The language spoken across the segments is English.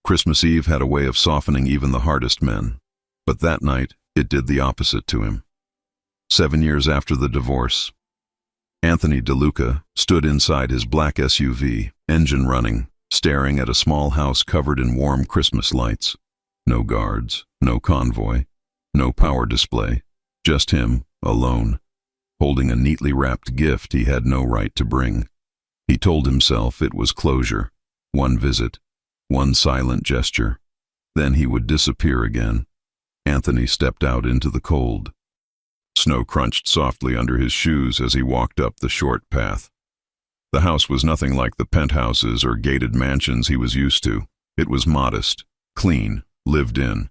Christmas Eve had a way of softening even the hardest men, but that night it did the opposite to him. 7 years after the divorce, Anthony DeLuca stood inside his black SUV, engine running, staring at a small house covered in warm Christmas lights. No guards, no convoy, no power display, just him, alone, holding a neatly wrapped gift he had no right to bring. He told himself it was closure, one visit, one silent gesture. Then he would disappear again. Anthony stepped out into the cold. Snow crunched softly under his shoes as he walked up the short path. The house was nothing like the penthouses or gated mansions he was used to. It was modest, clean, lived in.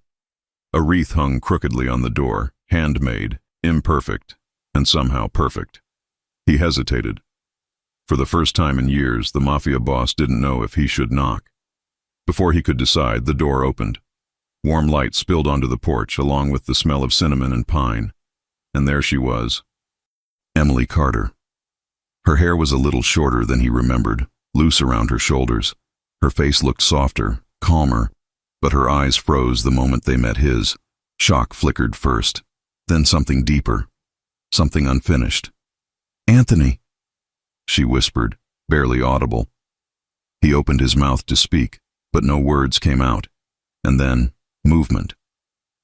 A wreath hung crookedly on the door, handmade, imperfect, and somehow perfect. He hesitated. For the first time in years, the Mafia boss didn't know if he should knock. Before he could decide, the door opened. Warm light spilled onto the porch, along with the smell of cinnamon and pine. And there she was, Emily Carter. Her hair was a little shorter than he remembered, loose around her shoulders. Her face looked softer, calmer, but her eyes froze the moment they met his. Shock flickered first, then something deeper, something unfinished. "Anthony," she whispered, barely audible. He opened his mouth to speak, but no words came out. And then, movement.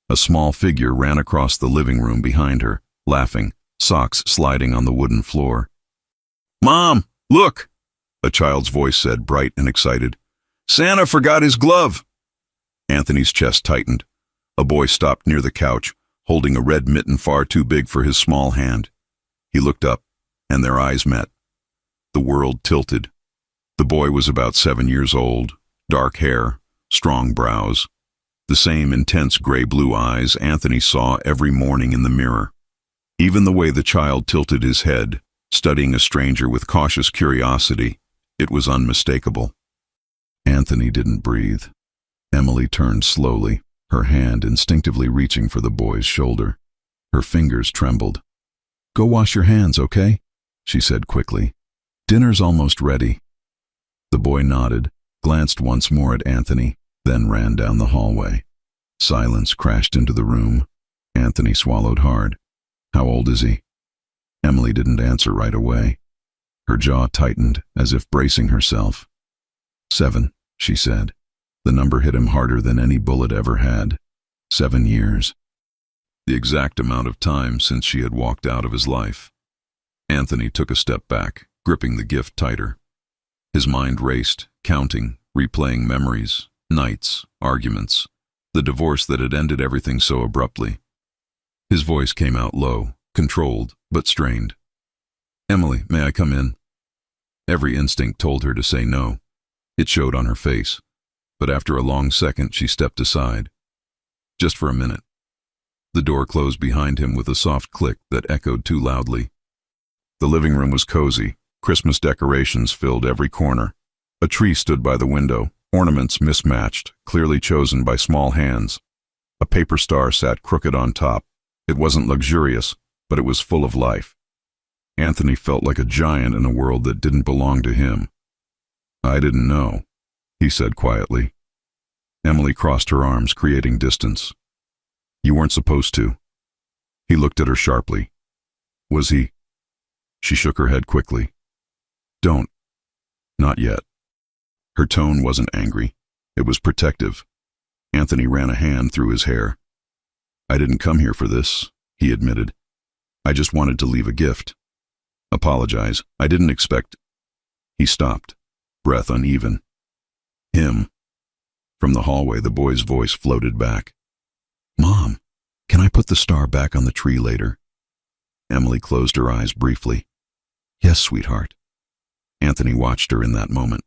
A small figure ran across the living room behind her, laughing, socks sliding on the wooden floor. "Mom, look!" a child's voice said, bright and excited. "Santa forgot his glove!" Anthony's chest tightened. A boy stopped near the couch, holding a red mitten far too big for his small hand. He looked up, and their eyes met. The world tilted. The boy was about 7 years old, dark hair, strong brows. The same intense gray-blue eyes Anthony saw every morning in the mirror. Even the way the child tilted his head, studying a stranger with cautious curiosity, it was unmistakable. Anthony didn't breathe. Emily turned slowly, her hand instinctively reaching for the boy's shoulder. Her fingers trembled. "Go wash your hands, okay?" she said quickly. "Dinner's almost ready." The boy nodded, glanced once more at Anthony, then ran down the hallway. Silence crashed into the room. Anthony swallowed hard. "How old is he?" Emily didn't answer right away. Her jaw tightened, as if bracing herself. 7, she said. The number hit him harder than any bullet ever had. 7 years. The exact amount of time since she had walked out of his life. Anthony took a step back, gripping the gift tighter. His mind raced, counting, replaying memories, nights, arguments, the divorce that had ended everything so abruptly. His voice came out low, controlled, but strained. "Emily, may I come in?" Every instinct told her to say no. It showed on her face, but after a long second she stepped aside. Just for a minute. The door closed behind him with a soft click that echoed too loudly. The living room was cozy. Christmas decorations filled every corner. A tree stood by the window, ornaments mismatched, clearly chosen by small hands. A paper star sat crooked on top. It wasn't luxurious, but it was full of life. Anthony felt like a giant in a world that didn't belong to him. "I didn't know," he said quietly. Emily crossed her arms, creating distance. "You weren't supposed to." He looked at her sharply. "Was he?" She shook her head quickly. "Don't. Not yet." Her tone wasn't angry. It was protective. Anthony ran a hand through his hair. "I didn't come here for this," he admitted. "I just wanted to leave a gift. Apologize. I didn't expect—" He stopped, breath uneven. "Him." From the hallway, the boy's voice floated back. "Mom, can I put the star back on the tree later?" Emily closed her eyes briefly. "Yes, sweetheart." Anthony watched her in that moment.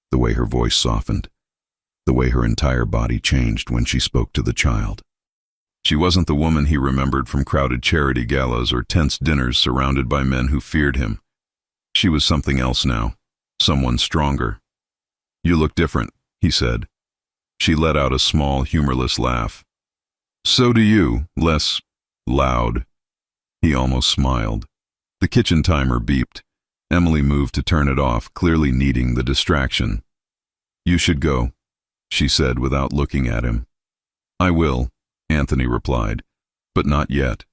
The way her voice softened. The way her entire body changed when she spoke to the child. She wasn't the woman he remembered from crowded charity galas or tense dinners surrounded by men who feared him. She was something else now, someone stronger. "You look different," he said. She let out a small, humorless laugh. "So do you, less loud." He almost smiled. The kitchen timer beeped. Emily moved to turn it off, clearly needing the distraction. "You should go," she said without looking at him. I will, Anthony replied, but not yet.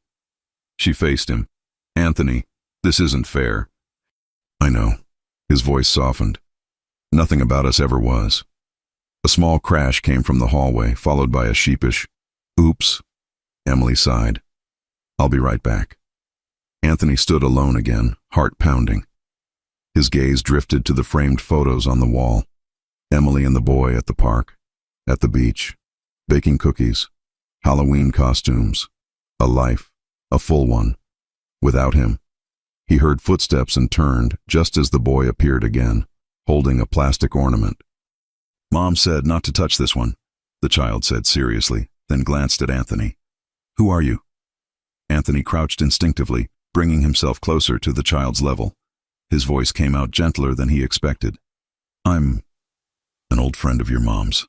She faced him. Anthony, this isn't fair. I know. His voice softened. Nothing about us ever was. A small crash came from the hallway, followed by a sheepish, oops. Emily sighed. I'll be right back. Anthony stood alone again, heart pounding. His gaze drifted to the framed photos on the wall. Emily and the boy at the park, at the beach, baking cookies, Halloween costumes, a life, a full one. Without him. He heard footsteps and turned just as the boy appeared again, holding a plastic ornament. Mom said not to touch this one, the child said seriously, then glanced at Anthony. Who are you? Anthony crouched instinctively, bringing himself closer to the child's level. His voice came out gentler than he expected. I'm an old friend of your mom's.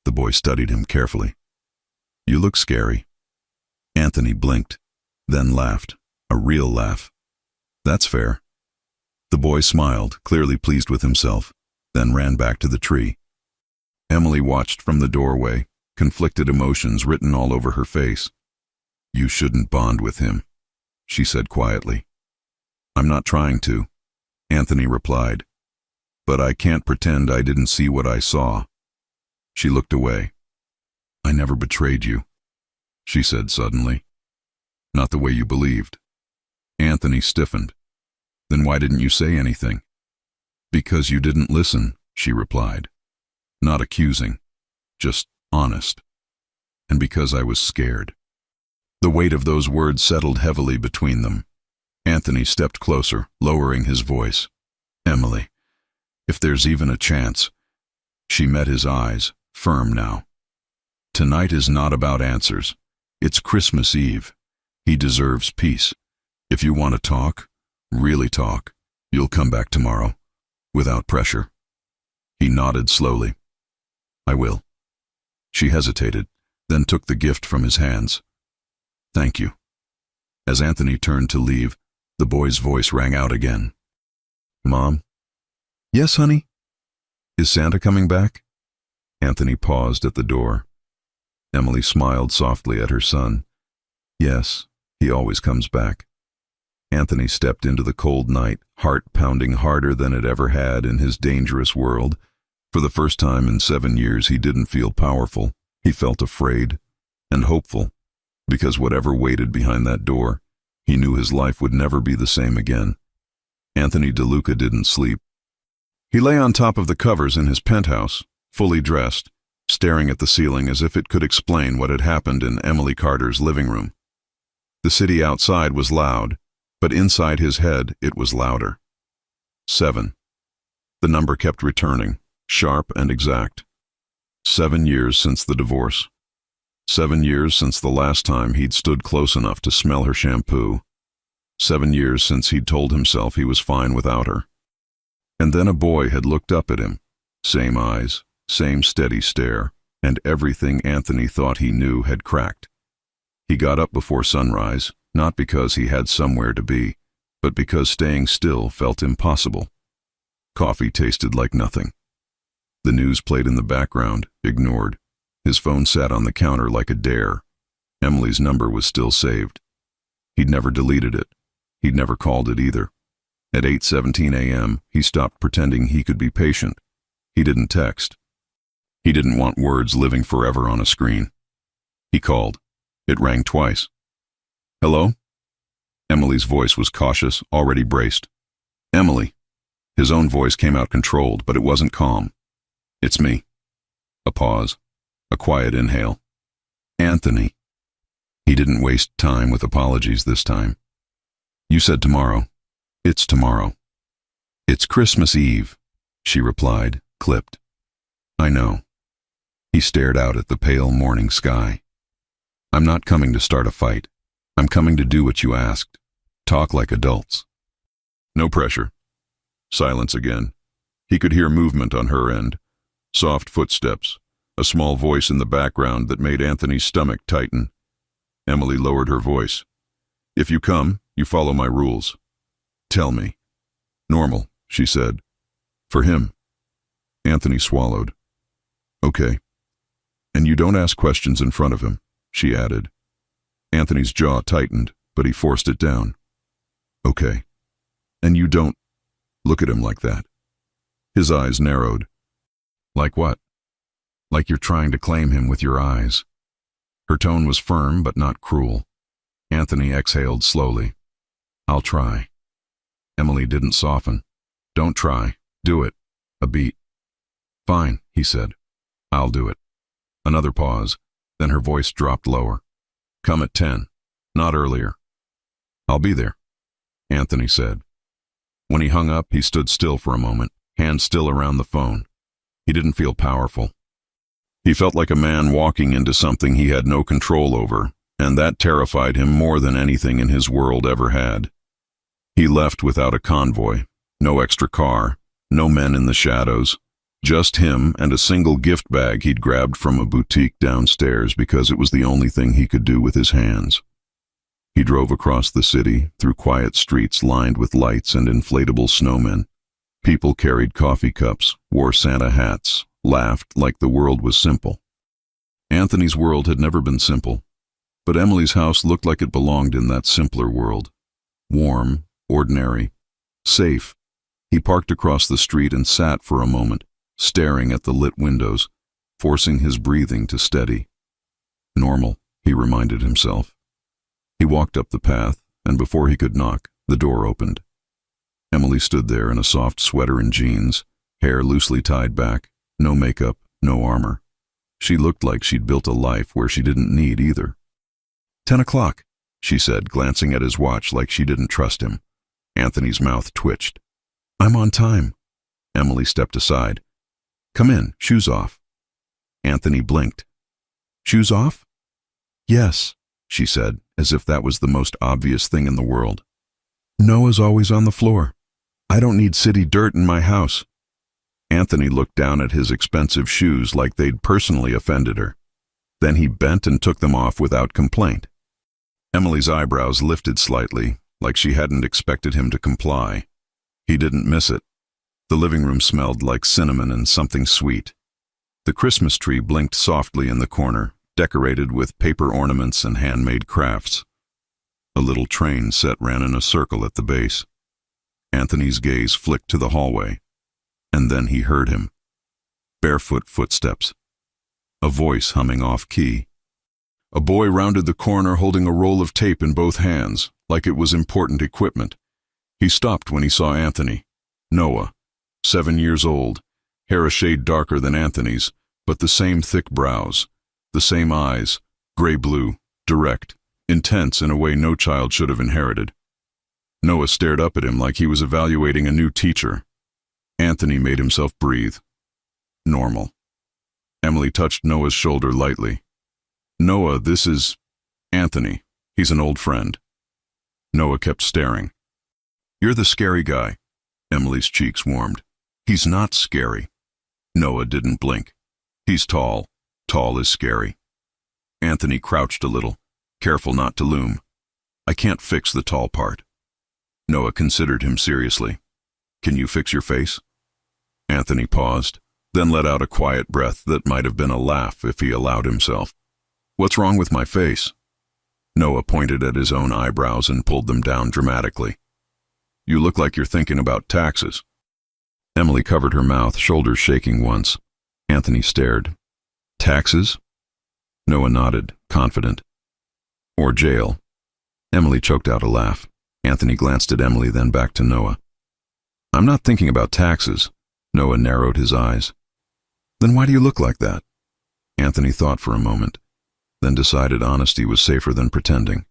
The boy studied him carefully. You look scary. Anthony blinked, then laughed, a real laugh. That's fair. The boy smiled, clearly pleased with himself, then ran back to the tree. Emily watched from the doorway, conflicted emotions written all over her face. You shouldn't bond with him, she said quietly. I'm not trying to, Anthony replied. But I can't pretend I didn't see what I saw. She looked away. I never betrayed you, she said suddenly. Not the way you believed. Anthony stiffened. Then why didn't you say anything? Because you didn't listen, she replied. Not accusing, just honest. And because I was scared. The weight of those words settled heavily between them. Anthony stepped closer, lowering his voice. Emily, if there's even a chance. She met his eyes, firm now. Tonight is not about answers. It's Christmas Eve. He deserves peace. If you want to talk, really talk, you'll come back tomorrow, without pressure. He nodded slowly. I will. She hesitated, then took the gift from his hands. Thank you. As Anthony turned to leave, the boy's voice rang out again. Mom? Yes, honey? Is Santa coming back? Anthony paused at the door. Emily smiled softly at her son. Yes, he always comes back. Anthony stepped into the cold night, heart pounding harder than it ever had in his dangerous world. For the first time in 7 years, he didn't feel powerful. He felt afraid and hopeful, because whatever waited behind that door, he knew his life would never be the same again. Anthony DeLuca didn't sleep. He lay on top of the covers in his penthouse, fully dressed, staring at the ceiling as if it could explain what had happened in Emily Carter's living room. The city outside was loud, but inside his head it was louder. 7. The number kept returning, sharp and exact. 7 years since the divorce. 7 years since the last time he'd stood close enough to smell her shampoo. 7 years since he'd told himself he was fine without her. And then a boy had looked up at him. Same eyes, same steady stare, and everything Anthony thought he knew had cracked. He got up before sunrise, not because he had somewhere to be, but because staying still felt impossible. Coffee tasted like nothing. The news played in the background, ignored. His phone sat on the counter like a dare. Emily's number was still saved. He'd never deleted it. He'd never called it either. At 8:17 a.m., he stopped pretending he could be patient. He didn't text. He didn't want words living forever on a screen. He called. It rang twice. Hello? Emily's voice was cautious, already braced. Emily. His own voice came out controlled, but it wasn't calm. It's me. A pause. A quiet inhale. Anthony. He didn't waste time with apologies this time. You said tomorrow. It's tomorrow. It's Christmas Eve, she replied, clipped. I know. He stared out at the pale morning sky. I'm not coming to start a fight. I'm coming to do what you asked. Talk like adults. No pressure. Silence again. He could hear movement on her end. Soft footsteps. A small voice in the background that made Anthony's stomach tighten. Emily lowered her voice. If you come, you follow my rules. Tell me. Normal, she said. For him. Anthony swallowed. Okay. And you don't ask questions in front of him, she added. Anthony's jaw tightened, but he forced it down. Okay. And you don't look at him like that. His eyes narrowed. Like what? Like you're trying to claim him with your eyes. Her tone was firm but not cruel. Anthony exhaled slowly. I'll try. Emily didn't soften. Don't try. Do it. A beat. Fine, he said. I'll do it. Another pause, then her voice dropped lower. Come at 10, not earlier. I'll be there, Anthony said. When he hung up, he stood still for a moment, hands still around the phone. He didn't feel powerful. He felt like a man walking into something he had no control over, and that terrified him more than anything in his world ever had. He left without a convoy, no extra car, no men in the shadows, just him and a single gift bag he'd grabbed from a boutique downstairs because it was the only thing he could do with his hands. He drove across the city, through quiet streets lined with lights and inflatable snowmen. People carried coffee cups, wore Santa hats, laughed like the world was simple. Anthony's world had never been simple, but Emily's house looked like it belonged in that simpler world. Warm, ordinary, safe. He parked across the street and sat for a moment, staring at the lit windows, forcing his breathing to steady. Normal, he reminded himself. He walked up the path, and before he could knock, the door opened. Emily stood there in a soft sweater and jeans, hair loosely tied back, no makeup, no armor. She looked like she'd built a life where she didn't need either. 10 o'clock, she said, glancing at his watch like she didn't trust him. Anthony's mouth twitched. I'm on time. Emily stepped aside. Come in, shoes off. Anthony blinked. Shoes off? Yes, she said, as if that was the most obvious thing in the world. Noah's always on the floor. I don't need city dirt in my house. Anthony looked down at his expensive shoes like they'd personally offended her. Then he bent and took them off without complaint. Emily's eyebrows lifted slightly, like she hadn't expected him to comply. He didn't miss it. The living room smelled like cinnamon and something sweet. The Christmas tree blinked softly in the corner, decorated with paper ornaments and handmade crafts. A little train set ran in a circle at the base. Anthony's gaze flicked to the hallway, and then he heard him. Barefoot footsteps. A voice humming off-key. A boy rounded the corner holding a roll of tape in both hands, like it was important equipment. He stopped when he saw Anthony. Noah, 7 years old, hair a shade darker than Anthony's, but the same thick brows, the same eyes, gray-blue, direct, intense in a way no child should have inherited. Noah stared up at him like he was evaluating a new teacher. Anthony made himself breathe. Normal. Emily touched Noah's shoulder lightly. Noah, this is Anthony. He's an old friend. Noah kept staring. You're the scary guy. Emily's cheeks warmed. He's not scary. Noah didn't blink. He's tall. Tall is scary. Anthony crouched a little, careful not to loom. I can't fix the tall part. Noah considered him seriously. Can you fix your face? Anthony paused, then let out a quiet breath that might have been a laugh if he allowed himself. What's wrong with my face? Noah pointed at his own eyebrows and pulled them down dramatically. You look like you're thinking about taxes. Emily covered her mouth, shoulders shaking once. Anthony stared. Taxes? Noah nodded, confident. Or jail. Emily choked out a laugh. Anthony glanced at Emily, then back to Noah. I'm not thinking about taxes. Noah narrowed his eyes. Then why do you look like that? Anthony thought for a moment, then decided honesty was safer than pretending.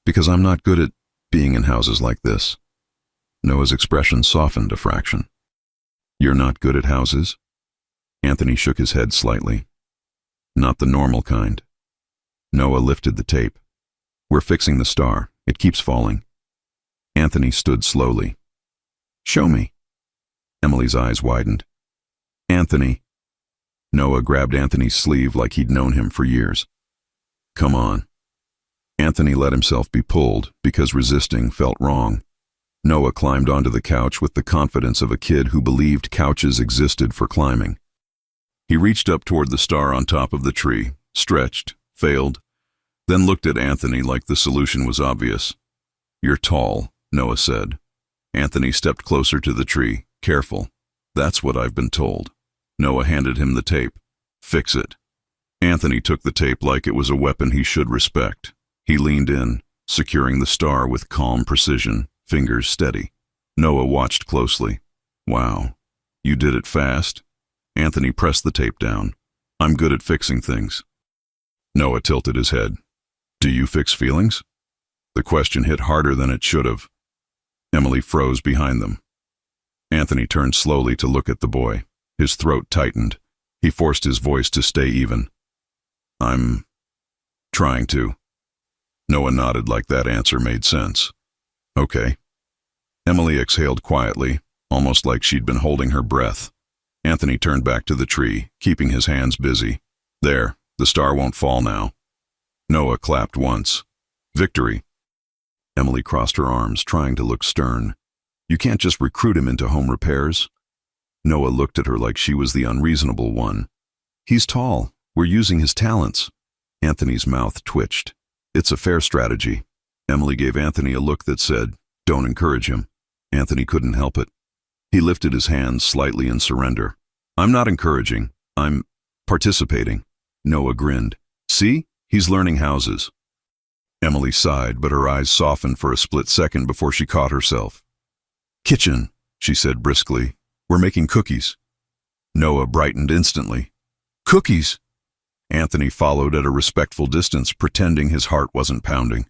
Because I'm not good at being in houses like this. Noah's expression softened a fraction. You're not good at houses? Anthony shook his head slightly. Not the normal kind. Noah lifted the tape. We're fixing the star. It keeps falling. Anthony stood slowly. Show me. Emily's eyes widened. Anthony. Noah grabbed Anthony's sleeve like he'd known him for years. Come on. Anthony let himself be pulled because resisting felt wrong. Noah climbed onto the couch with the confidence of a kid who believed couches existed for climbing. He reached up toward the star on top of the tree, stretched, failed, then looked at Anthony like the solution was obvious. "You're tall," Noah said. Anthony stepped closer to the tree. "Careful. That's what I've been told." Noah handed him the tape. "Fix it." Anthony took the tape like it was a weapon he should respect. He leaned in, securing the star with calm precision, fingers steady. Noah watched closely. "Wow. You did it fast." Anthony pressed the tape down. "I'm good at fixing things." Noah tilted his head. "Do you fix feelings?" The question hit harder than it should have. Emily froze behind them. Anthony turned slowly to look at the boy. His throat tightened. He forced his voice to stay even. "I'm trying to." Noah nodded like that answer made sense. "Okay." Emily exhaled quietly, almost like she'd been holding her breath. Anthony turned back to the tree, keeping his hands busy. "There, the star won't fall now." Noah clapped once. "Victory." Emily crossed her arms, trying to look stern. "You can't just recruit him into home repairs." Noah looked at her like she was the unreasonable one. "He's tall. We're using his talents." Anthony's mouth twitched. "It's a fair strategy." Emily gave Anthony a look that said, "Don't encourage him." Anthony couldn't help it. He lifted his hands slightly in surrender. "I'm not encouraging. I'm participating." Noah grinned. "See? He's learning houses." Emily sighed, but her eyes softened for a split second before she caught herself. "Kitchen," she said briskly. "We're making cookies." Noah brightened instantly. "Cookies!" Anthony followed at a respectful distance, pretending his heart wasn't pounding.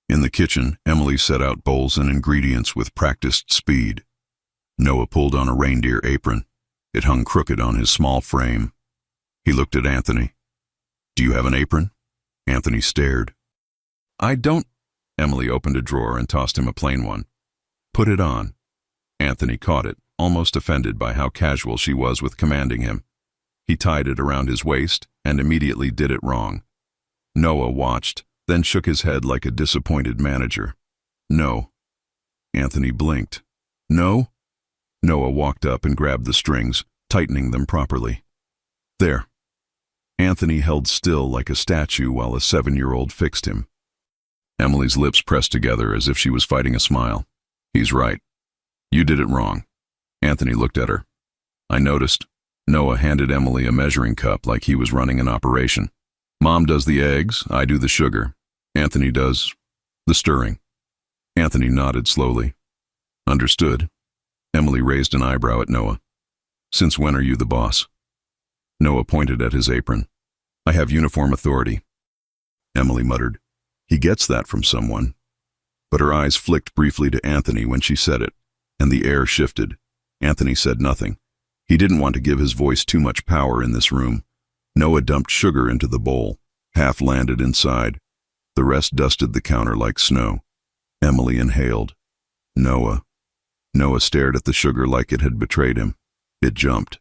In the kitchen, Emily set out bowls and ingredients with practiced speed. Noah pulled on a reindeer apron. It hung crooked on his small frame. He looked at Anthony. "Do you have an apron?" Anthony stared. "I don't." Emily opened a drawer and tossed him a plain one. "Put it on." Anthony caught it, almost offended by how casual she was with commanding him. He tied it around his waist and immediately did it wrong. Noah watched, then shook his head like a disappointed manager. "No." Anthony blinked. "No?" Noah walked up and grabbed the strings, tightening them properly. "There." Anthony held still like a statue while a 7-year-old fixed him. Emily's lips pressed together as if she was fighting a smile. "He's right. You did it wrong." Anthony looked at her. "I noticed." Noah handed Emily a measuring cup like he was running an operation. "Mom does the eggs, I do the sugar. Anthony does the stirring." Anthony nodded slowly. "Understood." Emily raised an eyebrow at Noah. "Since when are you the boss?" Noah pointed at his apron. "I have uniform authority." Emily muttered, "He gets that from someone." But her eyes flicked briefly to Anthony when she said it, and the air shifted. Anthony said nothing. He didn't want to give his voice too much power in this room. Noah dumped sugar into the bowl. Half landed inside. The rest dusted the counter like snow. Emily inhaled. "Noah." Noah stared at the sugar like it had betrayed him. It jumped.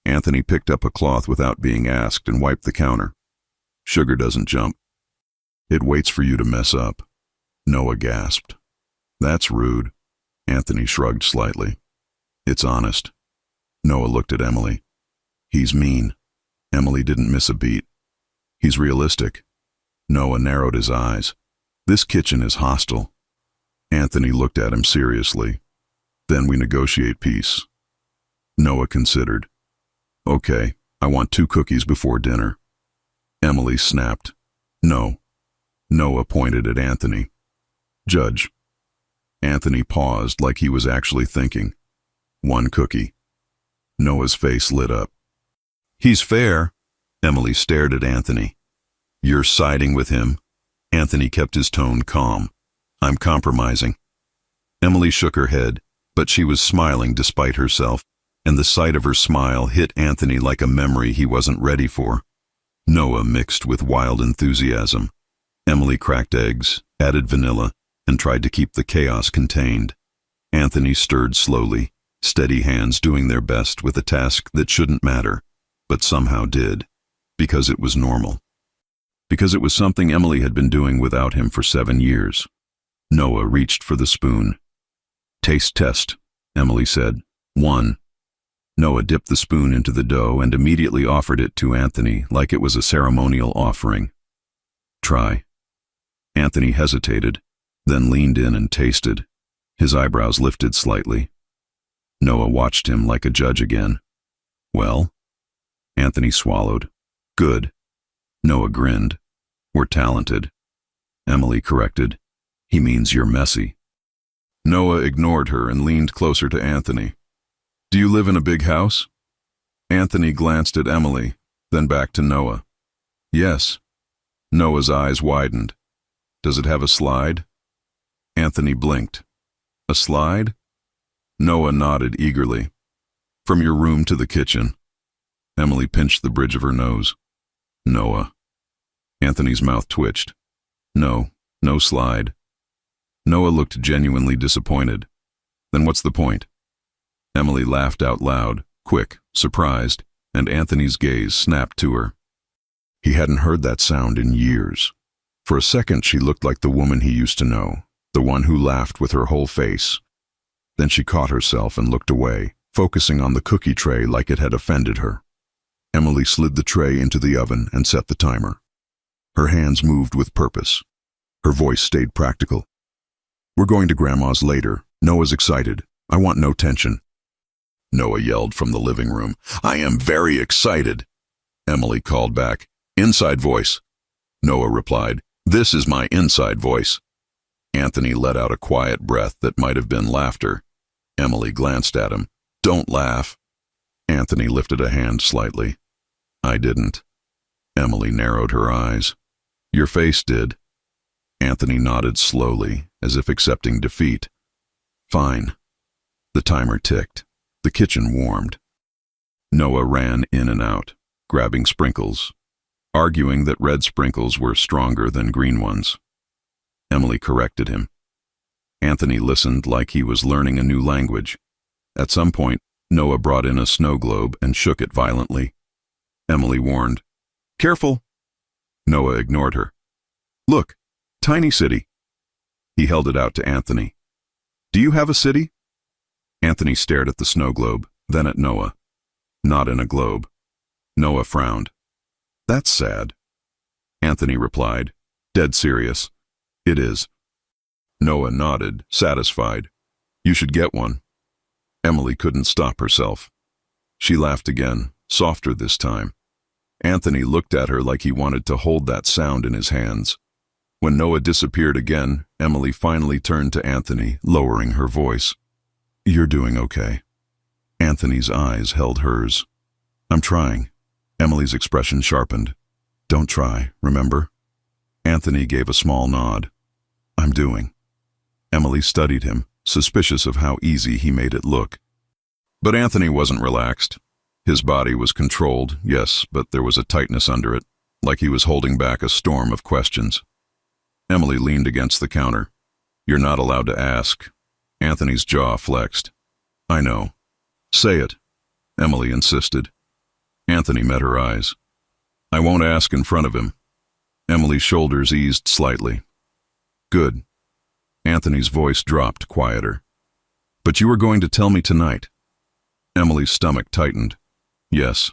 Anthony picked up a cloth without being asked and wiped the counter. "Sugar doesn't jump. It waits for you to mess up." Noah gasped. "That's rude." Anthony shrugged slightly. "It's honest." Noah looked at Emily. "He's mean." Emily didn't miss a beat. "He's realistic." Noah narrowed his eyes. "This kitchen is hostile." Anthony looked at him seriously. "Then we negotiate peace." Noah considered. "Okay, I want 2 cookies before dinner." Emily snapped. "No." Noah pointed at Anthony. "Judge." Anthony paused like he was actually thinking. 1 cookie. Noah's face lit up. "He's fair." Emily stared at Anthony. "You're siding with him?" Anthony kept his tone calm. "I'm compromising." Emily shook her head, but she was smiling despite herself, and the sight of her smile hit Anthony like a memory he wasn't ready for. Noah mixed with wild enthusiasm. Emily cracked eggs, added vanilla, and tried to keep the chaos contained. Anthony stirred slowly, steady hands doing their best with a task that shouldn't matter, but somehow did, because it was normal. Because it was something Emily had been doing without him for 7 years. Noah reached for the spoon. "Taste test," Emily said. 1. Noah dipped the spoon into the dough and immediately offered it to Anthony like it was a ceremonial offering. Try. Anthony hesitated, then leaned in and tasted. His eyebrows lifted slightly. Noah watched him like a judge again. Well? Anthony swallowed. Good. Noah grinned. We're talented. Emily corrected. He means you're messy. Noah ignored her and leaned closer to Anthony. Do you live in a big house? Anthony glanced at Emily, then back to Noah. Yes. Noah's eyes widened. Does it have a slide? Anthony blinked. A slide? Noah nodded eagerly. From your room to the kitchen. Emily pinched the bridge of her nose. Noah. Anthony's mouth twitched. No slide. Noah looked genuinely disappointed. Then what's the point? Emily laughed out loud, quick, surprised, and Anthony's gaze snapped to her. He hadn't heard that sound in years. For a second she looked like the woman he used to know, the one who laughed with her whole face. Then she caught herself and looked away, focusing on the cookie tray like it had offended her. Emily slid the tray into the oven and set the timer. Her hands moved with purpose. Her voice stayed practical. We're going to Grandma's later. Noah's excited. I want no tension. Noah yelled from the living room. I am very excited. Emily called back. Inside voice. Noah replied. This is my inside voice. Anthony let out a quiet breath that might have been laughter. Emily glanced at him. Don't laugh. Anthony lifted a hand slightly. I didn't. Emily narrowed her eyes. Your face did. Anthony nodded slowly, as if accepting defeat. Fine. The timer ticked. The kitchen warmed. Noah ran in and out, grabbing sprinkles, arguing that red sprinkles were stronger than green ones. Emily corrected him. Anthony listened like he was learning a new language. At some point, Noah brought in a snow globe and shook it violently. Emily warned. Careful. Noah ignored her. Look, tiny city. He held it out to Anthony. Do you have a city? Anthony stared at the snow globe, then at Noah. Not in a globe. Noah frowned. That's sad. Anthony replied, dead serious. It is. Noah nodded, satisfied. You should get one. Emily couldn't stop herself. She laughed again, softer this time. Anthony looked at her like he wanted to hold that sound in his hands. When Noah disappeared again, Emily finally turned to Anthony, lowering her voice. You're doing okay. Anthony's eyes held hers. I'm trying. Emily's expression sharpened. Don't try, remember? Anthony gave a small nod. I'm doing. Emily studied him, suspicious of how easy he made it look. But Anthony wasn't relaxed. His body was controlled, yes, but there was a tightness under it, like he was holding back a storm of questions. Emily leaned against the counter. You're not allowed to ask. Anthony's jaw flexed. I know. Say it, Emily insisted. Anthony met her eyes. I won't ask in front of him. Emily's shoulders eased slightly. Good. Anthony's voice dropped quieter. But you were going to tell me tonight. Emily's stomach tightened. Yes.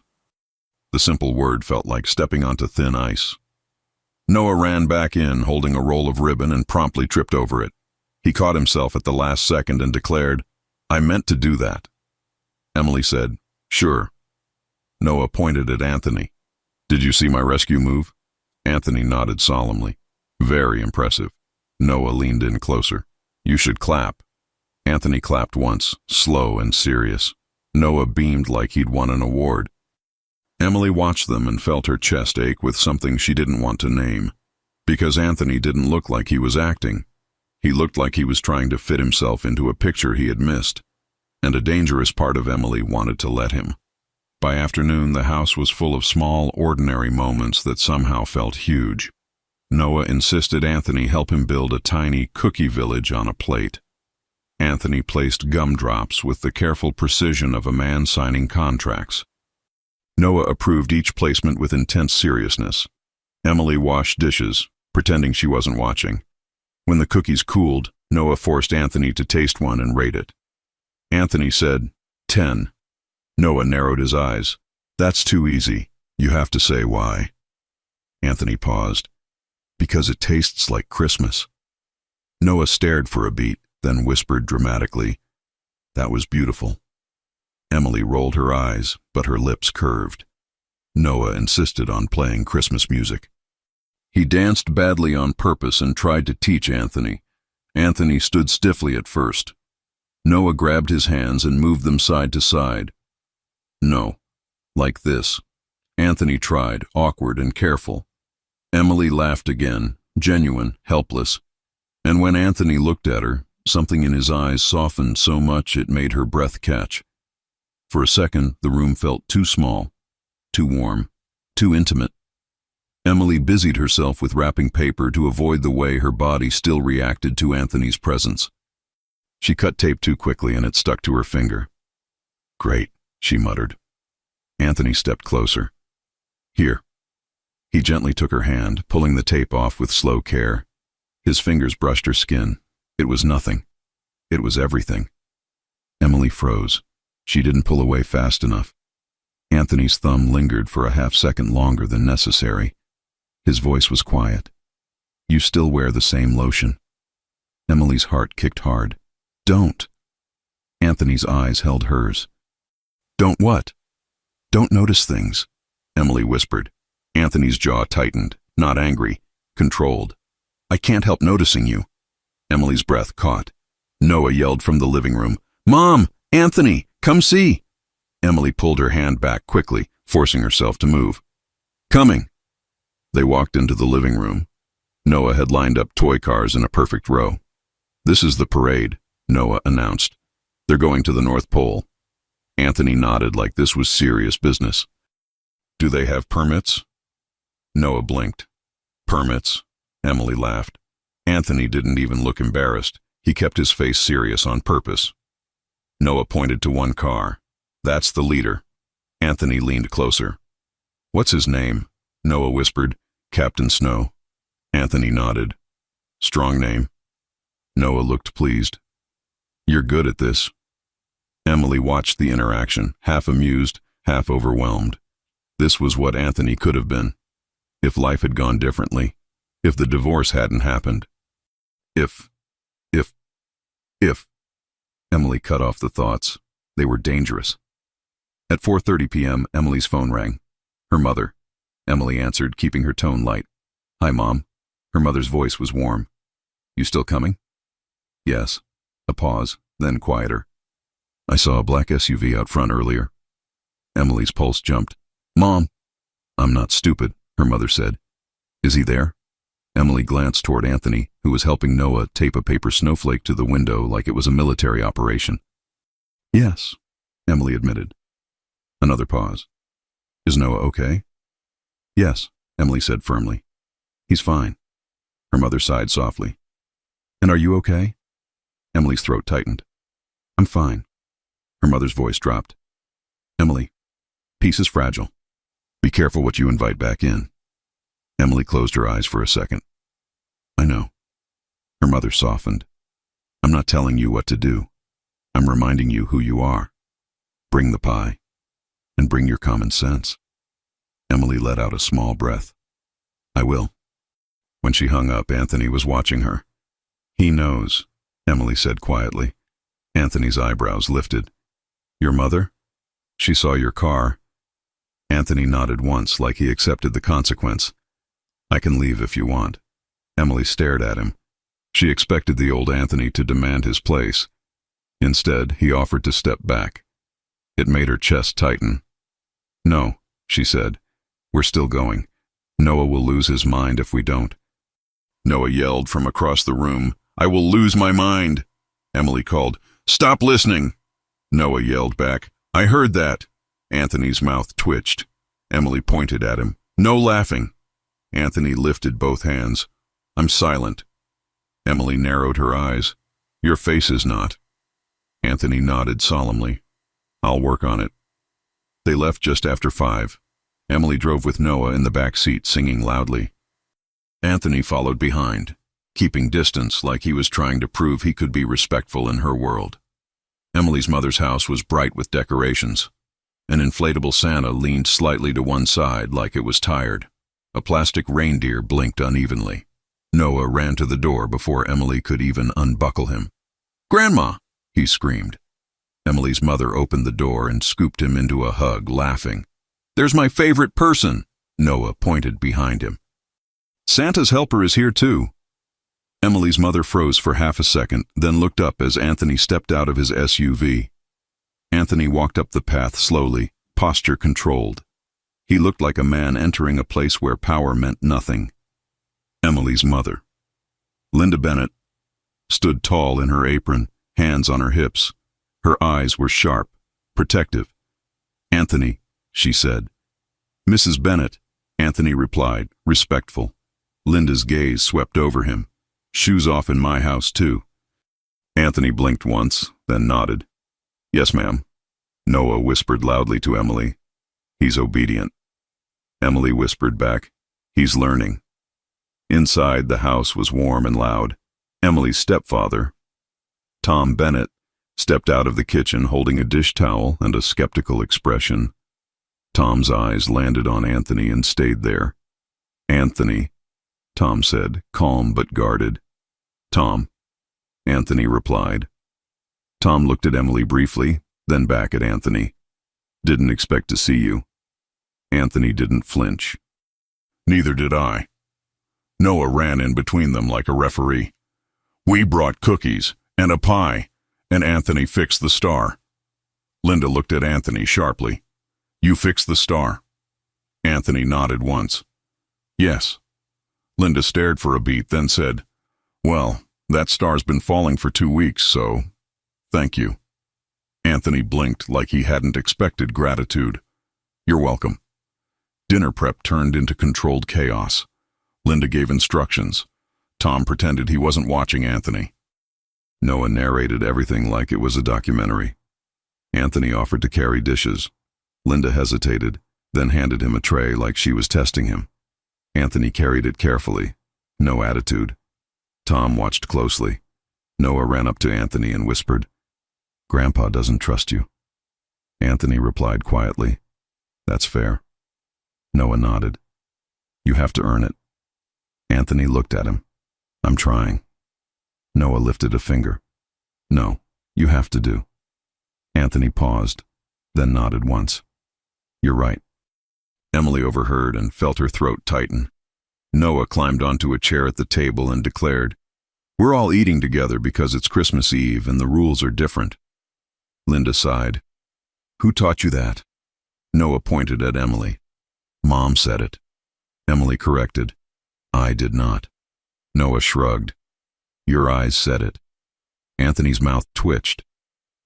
The simple word felt like stepping onto thin ice. Noah ran back in, holding a roll of ribbon, and promptly tripped over it. He caught himself at the last second and declared, I meant to do that. Emily said, Sure. Noah pointed at Anthony. Did you see my rescue move? Anthony nodded solemnly. Very impressive. Noah leaned in closer. You should clap. Anthony clapped once, slow and serious. Noah beamed like he'd won an award. Emily watched them and felt her chest ache with something she didn't want to name. Because Anthony didn't look like he was acting. He looked like he was trying to fit himself into a picture he had missed. And a dangerous part of Emily wanted to let him. By afternoon, the house was full of small, ordinary moments that somehow felt huge. Noah insisted Anthony help him build a tiny cookie village on a plate. Anthony placed gumdrops with the careful precision of a man signing contracts. Noah approved each placement with intense seriousness. Emily washed dishes, pretending she wasn't watching. When the cookies cooled, Noah forced Anthony to taste one and rate it. Anthony said, 10. Noah narrowed his eyes. That's too easy. You have to say why. Anthony paused. Because it tastes like Christmas. Noah stared for a beat, then whispered dramatically, That was beautiful. Emily rolled her eyes, but her lips curved. Noah insisted on playing Christmas music. He danced badly on purpose and tried to teach Anthony. Anthony stood stiffly at first. Noah grabbed his hands and moved them side to side. No, like this. Anthony tried, awkward and careful. Emily laughed again, genuine, helpless. And when Anthony looked at her, something in his eyes softened so much it made her breath catch. For a second, the room felt too small, too warm, too intimate. Emily busied herself with wrapping paper to avoid the way her body still reacted to Anthony's presence. She cut tape too quickly and it stuck to her finger. Great, she muttered. Anthony stepped closer. Here. He gently took her hand, pulling the tape off with slow care. His fingers brushed her skin. It was nothing. It was everything. Emily froze. She didn't pull away fast enough. Anthony's thumb lingered for a half-second longer than necessary. His voice was quiet. You still wear the same lotion. Emily's heart kicked hard. Don't. Anthony's eyes held hers. Don't what? Don't notice things, Emily whispered. Anthony's jaw tightened, not angry, controlled. I can't help noticing you. Emily's breath caught. Noah yelled from the living room. Mom! Anthony! Come see! Emily pulled her hand back quickly, forcing herself to move. Coming! They walked into the living room. Noah had lined up toy cars in a perfect row. This is the parade, Noah announced. They're going to the North Pole. Anthony nodded like this was serious business. Do they have permits? Noah blinked. Permits? Emily laughed. Anthony didn't even look embarrassed. He kept his face serious on purpose. Noah pointed to one car. That's the leader. Anthony leaned closer. What's his name? Noah whispered. Captain Snow. Anthony nodded. Strong name. Noah looked pleased. You're good at this. Emily watched the interaction, half amused, half overwhelmed. This was what Anthony could have been. If life had gone differently. If the divorce hadn't happened. If. Emily cut off the thoughts. They were dangerous. At 4:30 p.m., Emily's phone rang. Her mother. Emily answered, keeping her tone light. Hi, Mom. Her mother's voice was warm. You still coming? Yes. A pause, then quieter. I saw a black SUV out front earlier. Emily's pulse jumped. Mom! I'm not stupid, her mother said. Is he there? Emily glanced toward Anthony, who was helping Noah tape a paper snowflake to the window like it was a military operation. Yes, Emily admitted. Another pause. Is Noah okay? Yes, Emily said firmly. He's fine. Her mother sighed softly. And are you okay? Emily's throat tightened. I'm fine. Her mother's voice dropped. Emily, peace is fragile. Be careful what you invite back in. Emily closed her eyes for a second. I know. Her mother softened. I'm not telling you what to do. I'm reminding you who you are. Bring the pie. And bring your common sense. Emily let out a small breath. I will. When she hung up, Anthony was watching her. He knows, Emily said quietly. Anthony's eyebrows lifted. Your mother? She saw your car. Anthony nodded once, like he accepted the consequence. I can leave if you want. Emily stared at him. She expected the old Anthony to demand his place. Instead, he offered to step back. It made her chest tighten. No, she said. We're still going. Noah will lose his mind if we don't. Noah yelled from across the room. I will lose my mind. Emily called. Stop listening. Noah yelled back. I heard that. Anthony's mouth twitched. Emily pointed at him. No laughing. Anthony lifted both hands. I'm silent. Emily narrowed her eyes. Your face is not. Anthony nodded solemnly. I'll work on it. They left just after 5. Emily drove with Noah in the back seat, singing loudly. Anthony followed behind, keeping distance like he was trying to prove he could be respectful in her world. Emily's mother's house was bright with decorations. An inflatable Santa leaned slightly to one side like it was tired. A plastic reindeer blinked unevenly. Noah ran to the door before Emily could even unbuckle him. "Grandma!" he screamed. Emily's mother opened the door and scooped him into a hug, laughing. "There's my favorite person!" Noah pointed behind him. "Santa's helper is here too." Emily's mother froze for half a second, then looked up as Anthony stepped out of his SUV. Anthony walked up the path slowly, posture controlled. He looked like a man entering a place where power meant nothing. Emily's mother, Linda Bennett, stood tall in her apron, hands on her hips. Her eyes were sharp, protective. "Anthony," she said. "Mrs. Bennett," Anthony replied, respectful. Linda's gaze swept over him. "Shoes off in my house, too." Anthony blinked once, then nodded. "Yes, ma'am." Noah whispered loudly to Emily. "He's obedient." Emily whispered back, "He's learning." Inside, the house was warm and loud. Emily's stepfather, Tom Bennett, stepped out of the kitchen holding a dish towel and a skeptical expression. Tom's eyes landed on Anthony and stayed there. "Anthony," Tom said, calm but guarded. "Tom," Anthony replied. Tom looked at Emily briefly, then back at Anthony. "Didn't expect to see you." Anthony didn't flinch. "Neither did I." Noah ran in between them like a referee. "We brought cookies and a pie, and Anthony fixed the star." Linda looked at Anthony sharply. "You fixed the star?" Anthony nodded once. "Yes." Linda stared for a beat, then said, "Well, that star's been falling for 2 weeks, so thank you." Anthony blinked like he hadn't expected gratitude. "You're welcome." Dinner prep turned into controlled chaos. Linda gave instructions. Tom pretended he wasn't watching Anthony. Noah narrated everything like it was a documentary. Anthony offered to carry dishes. Linda hesitated, then handed him a tray like she was testing him. Anthony carried it carefully. No attitude. Tom watched closely. Noah ran up to Anthony and whispered, "Grandpa doesn't trust you." Anthony replied quietly, "That's fair." Noah nodded. "You have to earn it." Anthony looked at him. "I'm trying." Noah lifted a finger. "No, you have to do." Anthony paused, then nodded once. "You're right." Emily overheard and felt her throat tighten. Noah climbed onto a chair at the table and declared, "We're all eating together because it's Christmas Eve and the rules are different." Linda sighed. "Who taught you that?" Noah pointed at Emily. "Mom said it." Emily corrected, "I did not." Noah shrugged. "Your eyes said it." Anthony's mouth twitched.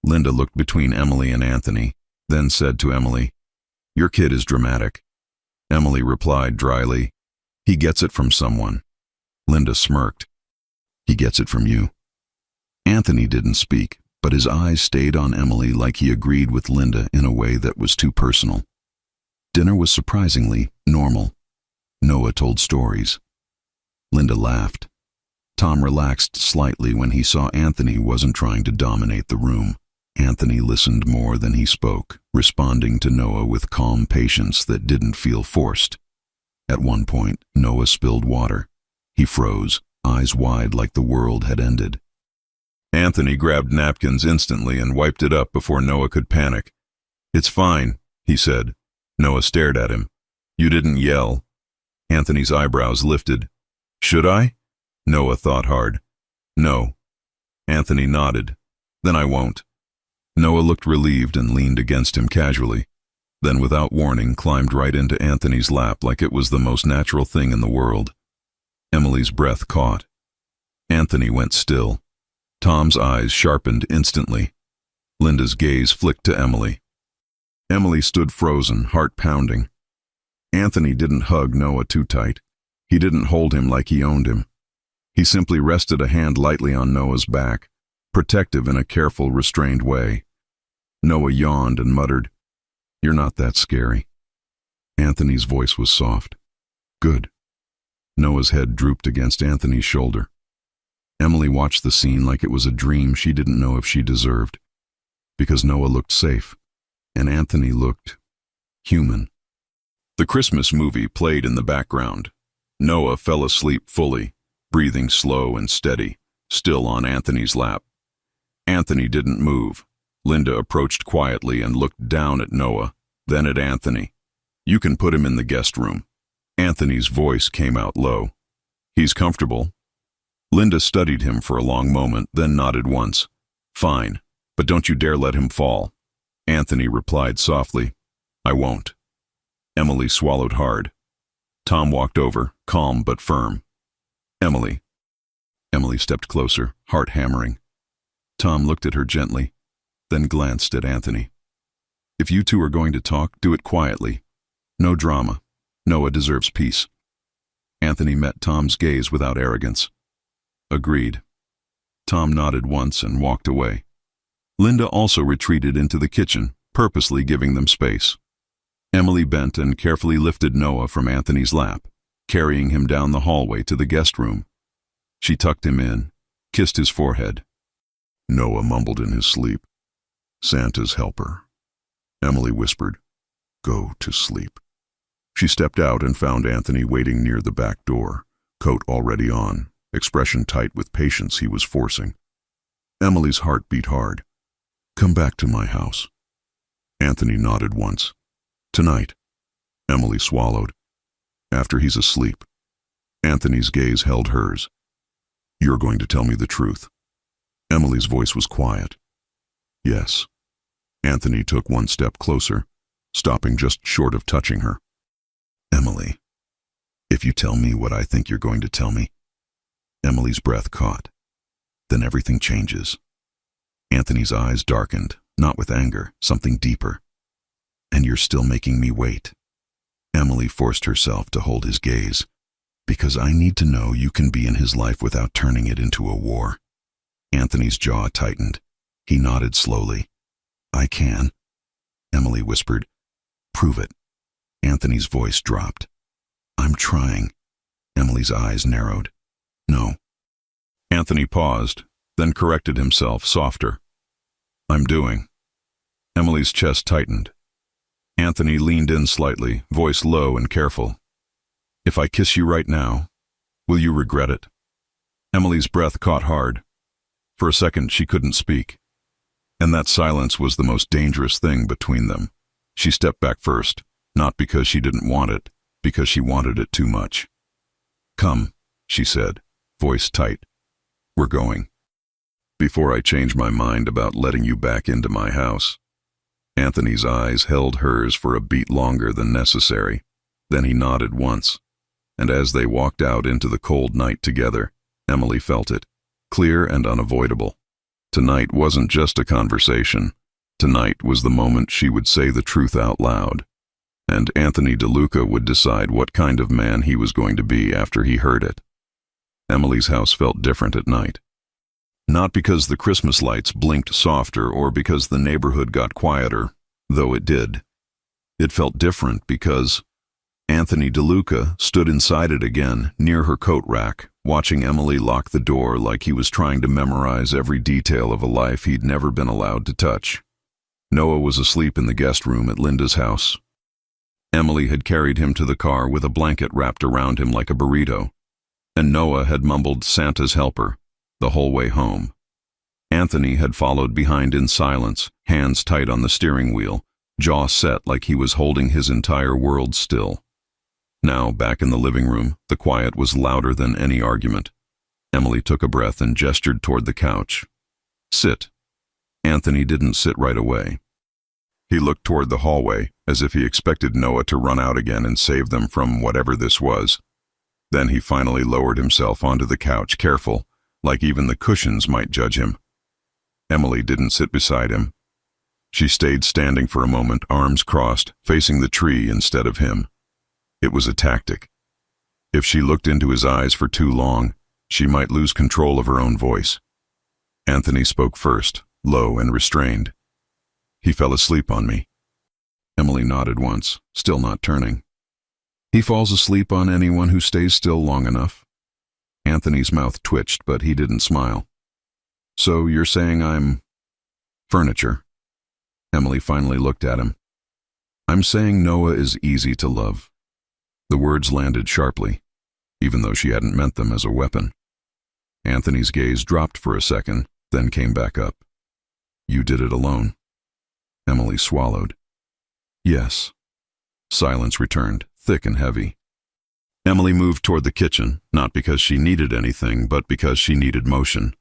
Linda looked between Emily and Anthony, then said to Emily, "Your kid is dramatic." Emily replied dryly, "He gets it from someone." Linda smirked. "He gets it from you." Anthony didn't speak, but his eyes stayed on Emily like he agreed with Linda in a way that was too personal. Dinner was surprisingly normal. Noah told stories. Linda laughed. Tom relaxed slightly when he saw Anthony wasn't trying to dominate the room. Anthony listened more than he spoke, responding to Noah with calm patience that didn't feel forced. At one point, Noah spilled water. He froze, eyes wide like the world had ended. Anthony grabbed napkins instantly and wiped it up before Noah could panic. "It's fine," he said. Noah stared at him. "You didn't yell." Anthony's eyebrows lifted. "Should I?" Noah thought hard. "No." Anthony nodded. "Then I won't." Noah looked relieved and leaned against him casually, then without warning climbed right into Anthony's lap like it was the most natural thing in the world. Emily's breath caught. Anthony went still. Tom's eyes sharpened instantly. Linda's gaze flicked to Emily. Emily stood frozen, heart pounding. Anthony didn't hug Noah too tight. He didn't hold him like he owned him. He simply rested a hand lightly on Noah's back, protective in a careful, restrained way. Noah yawned and muttered, "You're not that scary." Anthony's voice was soft. "Good." Noah's head drooped against Anthony's shoulder. Emily watched the scene like it was a dream she didn't know if she deserved. Because Noah looked safe. and Anthony looked human. The Christmas movie played in the background. Noah fell asleep fully, breathing slow and steady, still on Anthony's lap. Anthony didn't move. Linda approached quietly and looked down at Noah, then at Anthony. "You can put him in the guest room." Anthony's voice came out low. "He's comfortable." Linda studied him for a long moment, then nodded once. "Fine, but don't you dare let him fall." Anthony replied softly, "I won't." Emily swallowed hard. Tom walked over, calm but firm. "Emily." Emily stepped closer, heart hammering. Tom looked at her gently, then glanced at Anthony. "If you two are going to talk, do it quietly. No drama. Noah deserves peace." Anthony met Tom's gaze without arrogance. "Agreed." Tom nodded once and walked away. Linda also retreated into the kitchen, purposely giving them space. Emily bent and carefully lifted Noah from Anthony's lap, carrying him down the hallway to the guest room. She tucked him in, kissed his forehead. Noah mumbled in his sleep, "Santa's helper." Emily whispered, "Go to sleep." She stepped out and found Anthony waiting near the back door, coat already on, expression tight with patience he was forcing. Emily's heart beat hard. "Come back to my house." Anthony nodded once. "Tonight." Emily swallowed. "After he's asleep." Anthony's gaze held hers. "You're going to tell me the truth." Emily's voice was quiet. "Yes." Anthony took one step closer, stopping just short of touching her. "Emily, if you tell me what I think you're going to tell me." Emily's breath caught. "Then everything changes." Anthony's eyes darkened, not with anger, something deeper. "And you're still making me wait." Emily forced herself to hold his gaze. "Because I need to know you can be in his life without turning it into a war." Anthony's jaw tightened. He nodded slowly. "I can." Emily whispered, "Prove it." Anthony's voice dropped. "I'm trying." Emily's eyes narrowed. "No." Anthony paused, then corrected himself, softer. "I'm doing." Emily's chest tightened. Anthony leaned in slightly, voice low and careful. "If I kiss you right now, will you regret it?" Emily's breath caught hard. For a second she couldn't speak. And that silence was the most dangerous thing between them. She stepped back first, not because she didn't want it, because she wanted it too much. "Come," she said, voice tight. "We're going. Before I change my mind about letting you back into my house." Anthony's eyes held hers for a beat longer than necessary. Then he nodded once. And as they walked out into the cold night together, Emily felt it, clear and unavoidable. Tonight wasn't just a conversation. Tonight was the moment she would say the truth out loud. And Anthony DeLuca would decide what kind of man he was going to be after he heard it. Emily's house felt different at night. Not because the Christmas lights blinked softer or because the neighborhood got quieter, though it did. It felt different because Anthony DeLuca stood inside it again, near her coat rack, watching Emily lock the door like he was trying to memorize every detail of a life he'd never been allowed to touch. Noah was asleep in the guest room at Linda's house. Emily had carried him to the car with a blanket wrapped around him like a burrito, and Noah had mumbled "Santa's helper" the whole way home. Anthony had followed behind in silence, hands tight on the steering wheel, jaw set like he was holding his entire world still. Now, back in the living room, the quiet was louder than any argument. Emily took a breath and gestured toward the couch. "Sit." Anthony didn't sit right away. He looked toward the hallway, as if he expected Noah to run out again and save them from whatever this was. Then he finally lowered himself onto the couch, careful, like even the cushions might judge him. Emily didn't sit beside him. She stayed standing for a moment, arms crossed, facing the tree instead of him. It was a tactic. If she looked into his eyes for too long, she might lose control of her own voice. Anthony spoke first, low and restrained. "He fell asleep on me." Emily nodded once, still not turning. "He falls asleep on anyone who stays still long enough." Anthony's mouth twitched, but he didn't smile. "So you're saying I'm furniture?" Emily finally looked at him. I'm saying Noah is easy to love. The words landed sharply, even though she hadn't meant them as a weapon. Anthony's gaze dropped for a second, then came back up. You did it alone. Emily swallowed. Yes. Silence returned, thick and heavy. Emily moved toward the kitchen, not because she needed anything, but because she needed motion.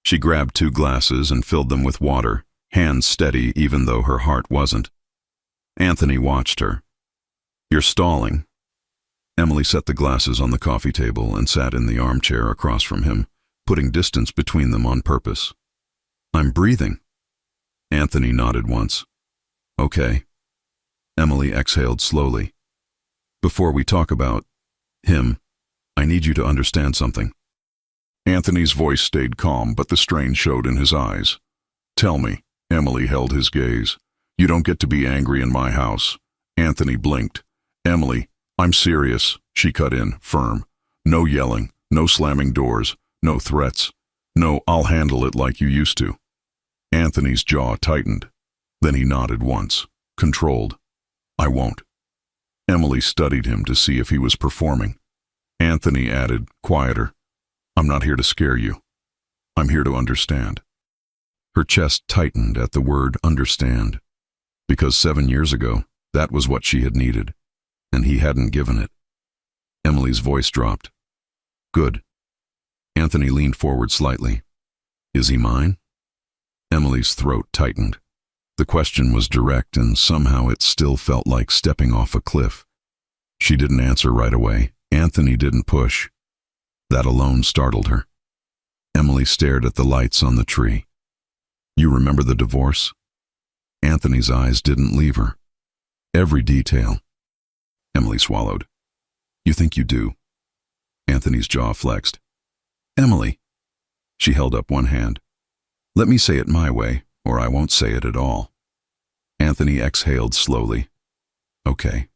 She grabbed 2 glasses and filled them with water, hands steady even though her heart wasn't. Anthony watched her. You're stalling. Emily set the glasses on the coffee table and sat in the armchair across from him, putting distance between them on purpose. I'm breathing. Anthony nodded once. Okay. Emily exhaled slowly. Before we talk about him, I need you to understand something. Anthony's voice stayed calm, but the strain showed in his eyes. Tell me. Emily held his gaze. You don't get to be angry in my house. Anthony blinked. Emily, I'm serious, she cut in, firm. No yelling, no slamming doors, no threats. No, I'll handle it like you used to. Anthony's jaw tightened. Then he nodded once, controlled. I won't. Emily studied him to see if he was performing. Anthony added, quieter. I'm not here to scare you. I'm here to understand. Her chest tightened at the word understand, because 7 years ago, that was what she had needed, and he hadn't given it. Emily's voice dropped. Good. Anthony leaned forward slightly. Is he mine? Emily's throat tightened. The question was direct, and somehow it still felt like stepping off a cliff. She didn't answer right away. Anthony didn't push. That alone startled her. Emily stared at the lights on the tree. You remember the divorce? Anthony's eyes didn't leave her. Every detail. Emily swallowed. You think you do? Anthony's jaw flexed. Emily. She held up one hand. Let me say it my way, or I won't say it at all. Anthony exhaled slowly. Okay.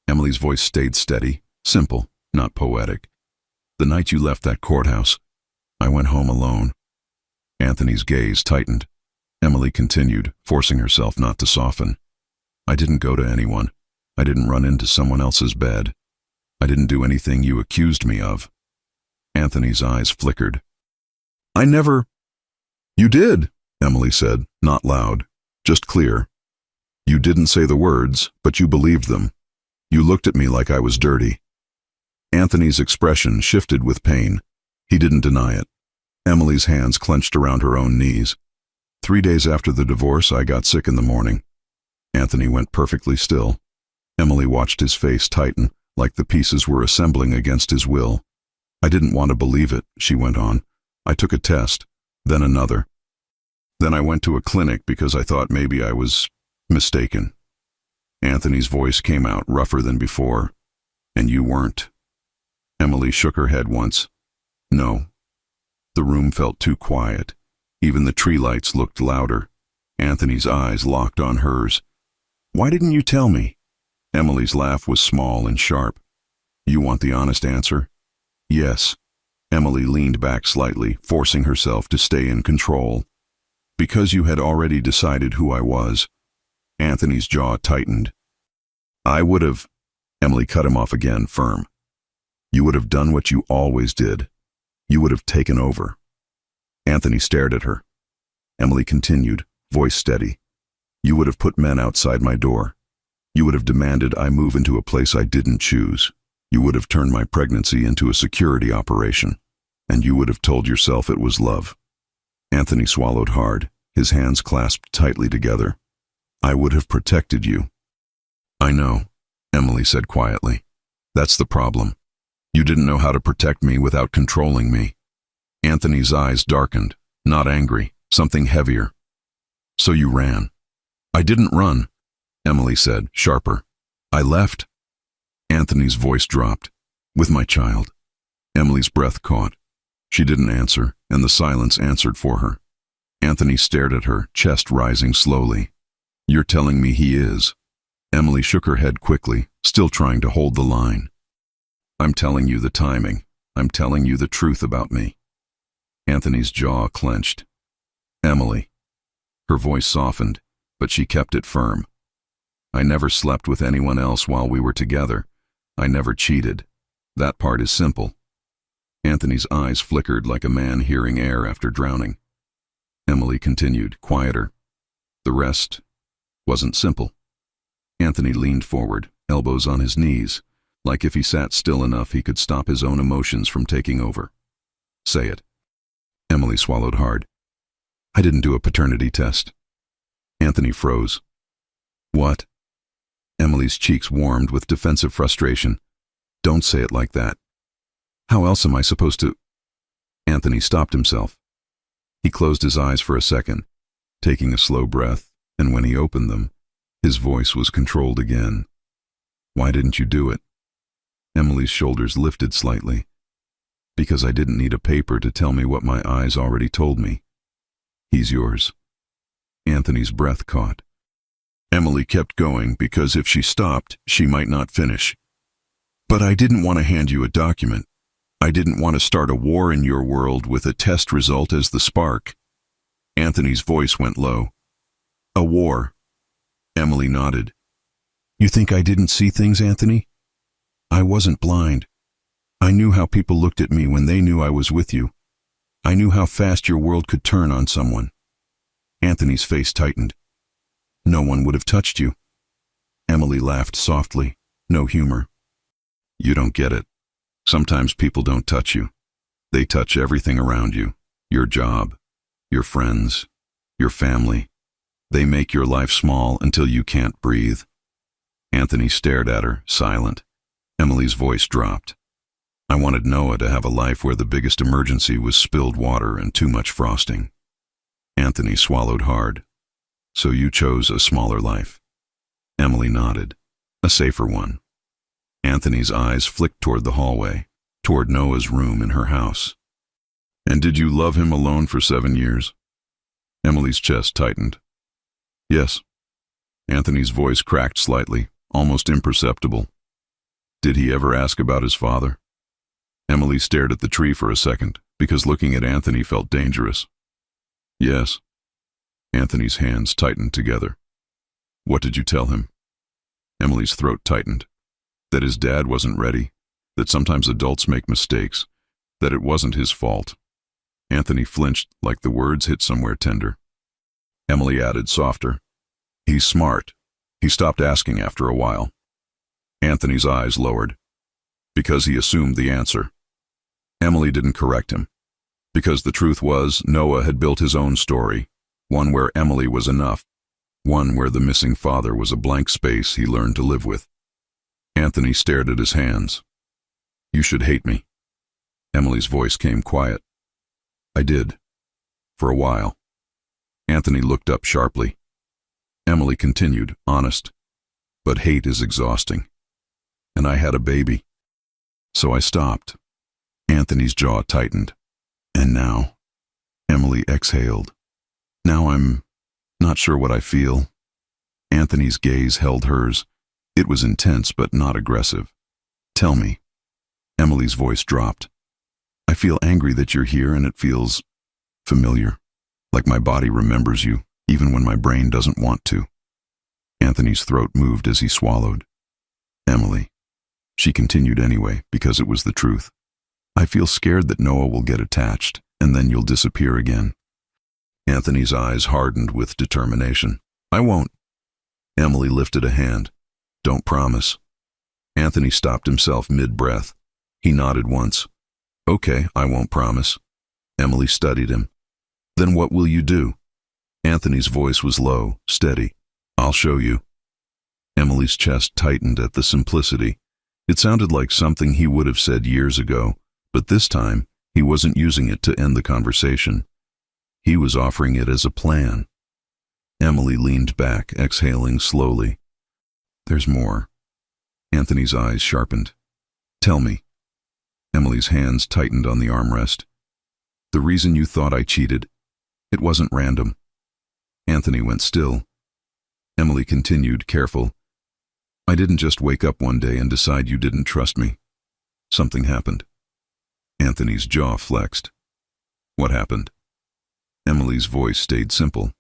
Emily's voice stayed steady, simple, not poetic. The night you left that courthouse, I went home alone. Anthony's gaze tightened. Emily continued, forcing herself not to soften. I didn't go to anyone. I didn't run into someone else's bed. I didn't do anything you accused me of. Anthony's eyes flickered. I never... You did, Emily said, not loud, just clear. You didn't say the words, but you believed them. You looked at me like I was dirty. Anthony's expression shifted with pain. He didn't deny it. Emily's hands clenched around her own knees. 3 days after the divorce, I got sick in the morning. Anthony went perfectly still. Emily watched his face tighten, like the pieces were assembling against his will. I didn't want to believe it, she went on. I took a test, then another. Then I went to a clinic because I thought maybe I was mistaken. Anthony's voice came out rougher than before. And you weren't. Emily shook her head once. No. The room felt too quiet. Even the tree lights looked louder. Anthony's eyes locked on hers. Why didn't you tell me? Emily's laugh was small and sharp. You want the honest answer? Yes. Emily leaned back slightly, forcing herself to stay in control. Because you had already decided who I was. Anthony's jaw tightened. I would have... Emily cut him off again, firm. You would have done what you always did. You would have taken over. Anthony stared at her. Emily continued, voice steady. You would have put men outside my door. You would have demanded I move into a place I didn't choose. You would have turned my pregnancy into a security operation. And you would have told yourself it was love. Anthony swallowed hard, his hands clasped tightly together. I would have protected you. I know, Emily said quietly. That's the problem. You didn't know how to protect me without controlling me. Anthony's eyes darkened, not angry, something heavier. So you ran. I didn't run, Emily said, sharper. I left. Anthony's voice dropped. With my child. Emily's breath caught. She didn't answer, and the silence answered for her. Anthony stared at her, chest rising slowly. You're telling me he is. Emily shook her head quickly, still trying to hold the line. I'm telling you the timing. I'm telling you the truth about me. Anthony's jaw clenched. Emily. Her voice softened, but she kept it firm. I never slept with anyone else while we were together. I never cheated. That part is simple. Anthony's eyes flickered like a man hearing air after drowning. Emily continued, quieter. The rest wasn't simple. Anthony leaned forward, elbows on his knees, like if he sat still enough he could stop his own emotions from taking over. Say it. Emily swallowed hard. I didn't do a paternity test. Anthony froze. What? Emily's cheeks warmed with defensive frustration. Don't say it like that. How else am I supposed to? Anthony stopped himself. He closed his eyes for a second, taking a slow breath, and when he opened them, his voice was controlled again. Why didn't you do it? Emily's shoulders lifted slightly. Because I didn't need a paper to tell me what my eyes already told me. He's yours. Anthony's breath caught. Emily kept going because if she stopped, she might not finish. But I didn't want to hand you a document. I didn't want to start a war in your world with a test result as the spark. Anthony's voice went low. A war. Emily nodded. You think I didn't see things, Anthony? I wasn't blind. I knew how people looked at me when they knew I was with you. I knew how fast your world could turn on someone. Anthony's face tightened. No one would have touched you. Emily laughed softly, no humor. You don't get it. Sometimes people don't touch you. They touch everything around you. Your job, your friends, your family. They make your life small until you can't breathe. Anthony stared at her, silent. Emily's voice dropped. I wanted Noah to have a life where the biggest emergency was spilled water and too much frosting. Anthony swallowed hard. So you chose a smaller life. Emily nodded. A safer one. Anthony's eyes flicked toward the hallway, toward Noah's room in her house. And did you love him alone for 7 years? Emily's chest tightened. Yes. Anthony's voice cracked slightly, almost imperceptible. Did he ever ask about his father? Emily stared at the tree for a second, because looking at Anthony felt dangerous. Yes. Anthony's hands tightened together. What did you tell him? Emily's throat tightened. That his dad wasn't ready, that sometimes adults make mistakes, that it wasn't his fault. Anthony flinched like the words hit somewhere tender. Emily added softer. He's smart. He stopped asking after a while. Anthony's eyes lowered. Because he assumed the answer. Emily didn't correct him. Because the truth was, Noah had built his own story, one where Emily was enough, one where the missing father was a blank space he learned to live with. Anthony stared at his hands. You should hate me. Emily's voice came quiet. I did. For a while. Anthony looked up sharply. Emily continued, honest. But hate is exhausting. And I had a baby. So I stopped. Anthony's jaw tightened. And now? Emily exhaled. Now I'm not sure what I feel. Anthony's gaze held hers. It was intense but not aggressive. Tell me. Emily's voice dropped. I feel angry that you're here and it feels familiar. Like my body remembers you, even when my brain doesn't want to. Anthony's throat moved as he swallowed. Emily. She continued anyway, because it was the truth. I feel scared that Noah will get attached, and then you'll disappear again. Anthony's eyes hardened with determination. I won't. Emily lifted a hand. Don't promise. Anthony stopped himself mid-breath. He nodded once. Okay, I won't promise. Emily studied him. Then what will you do? Anthony's voice was low, steady. I'll show you. Emily's chest tightened at the simplicity. It sounded like something he would have said years ago, but this time he wasn't using it to end the conversation. He was offering it as a plan. Emily leaned back, exhaling slowly. There's more. Anthony's eyes sharpened. Tell me. Emily's hands tightened on the armrest. The reason you thought I cheated, it wasn't random. Anthony went still. Emily continued, careful. I didn't just wake up one day and decide you didn't trust me. Something happened. Anthony's jaw flexed. What happened? Emily's voice stayed simple.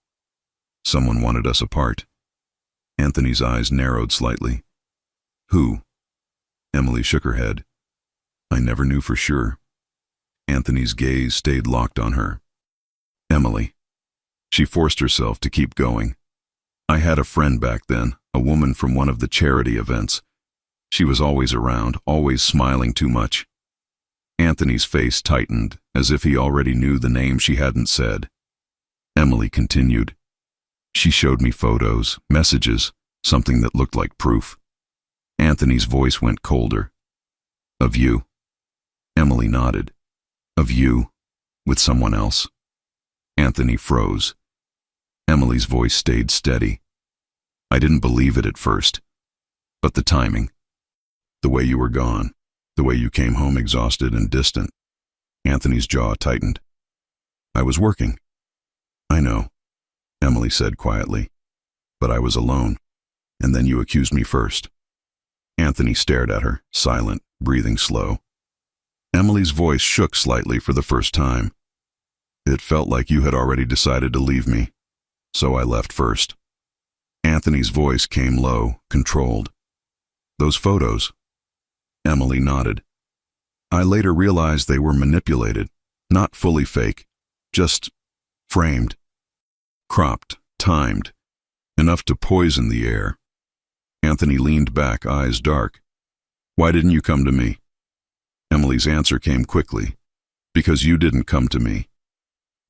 Someone wanted us apart. Anthony's eyes narrowed slightly. Who? Emily shook her head. I never knew for sure. Anthony's gaze stayed locked on her. Emily. She forced herself to keep going. I had a friend back then, a woman from one of the charity events. She was always around, always smiling too much. Anthony's face tightened, as if he already knew the name she hadn't said. Emily continued. She showed me photos, messages, something that looked like proof. Anthony's voice went colder. Of you. Emily nodded. Of you, with someone else. Anthony froze. Emily's voice stayed steady. I didn't believe it at first. But the timing. The way you were gone. The way you came home exhausted and distant. Anthony's jaw tightened. I was working. I know, Emily said quietly. But I was alone. And then you accused me first. Anthony stared at her, silent, breathing slow. Emily's voice shook slightly for the first time. It felt like you had already decided to leave me, so I left first. Anthony's voice came low, controlled. Those photos. Emily nodded. I later realized they were manipulated, not fully fake, just framed. Cropped, timed, enough to poison the air. Anthony leaned back, eyes dark. Why didn't you come to me? Emily's answer came quickly. Because you didn't come to me.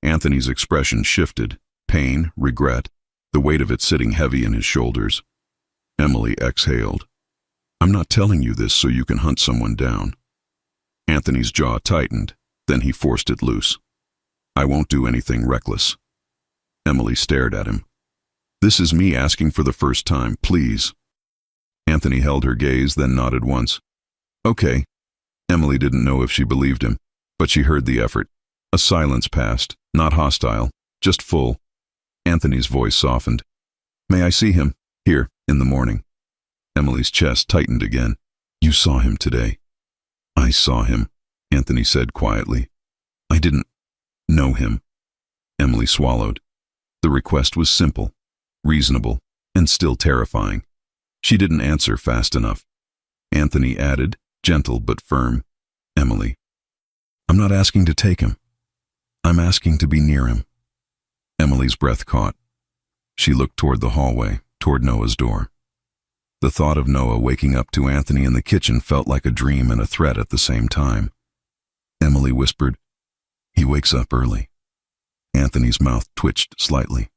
Anthony's expression shifted, pain, regret, the weight of it sitting heavy in his shoulders. Emily exhaled. I'm not telling you this so you can hunt someone down. Anthony's jaw tightened, then he forced it loose. I won't do anything reckless. Emily stared at him. This is me asking for the first time, please. Anthony held her gaze, then nodded once. Okay. Emily didn't know if she believed him, but she heard the effort. A silence passed, not hostile, just full. Anthony's voice softened. May I see him? Here, in the morning. Emily's chest tightened again. You saw him today. I saw him, Anthony said quietly. I didn't know him. Emily swallowed. The request was simple, reasonable, and still terrifying. She didn't answer fast enough. Anthony added, gentle but firm, Emily, I'm not asking to take him. I'm asking to be near him. Emily's breath caught. She looked toward the hallway, toward Noah's door. The thought of Noah waking up to Anthony in the kitchen felt like a dream and a threat at the same time. Emily whispered, He wakes up early. Anthony's mouth twitched slightly.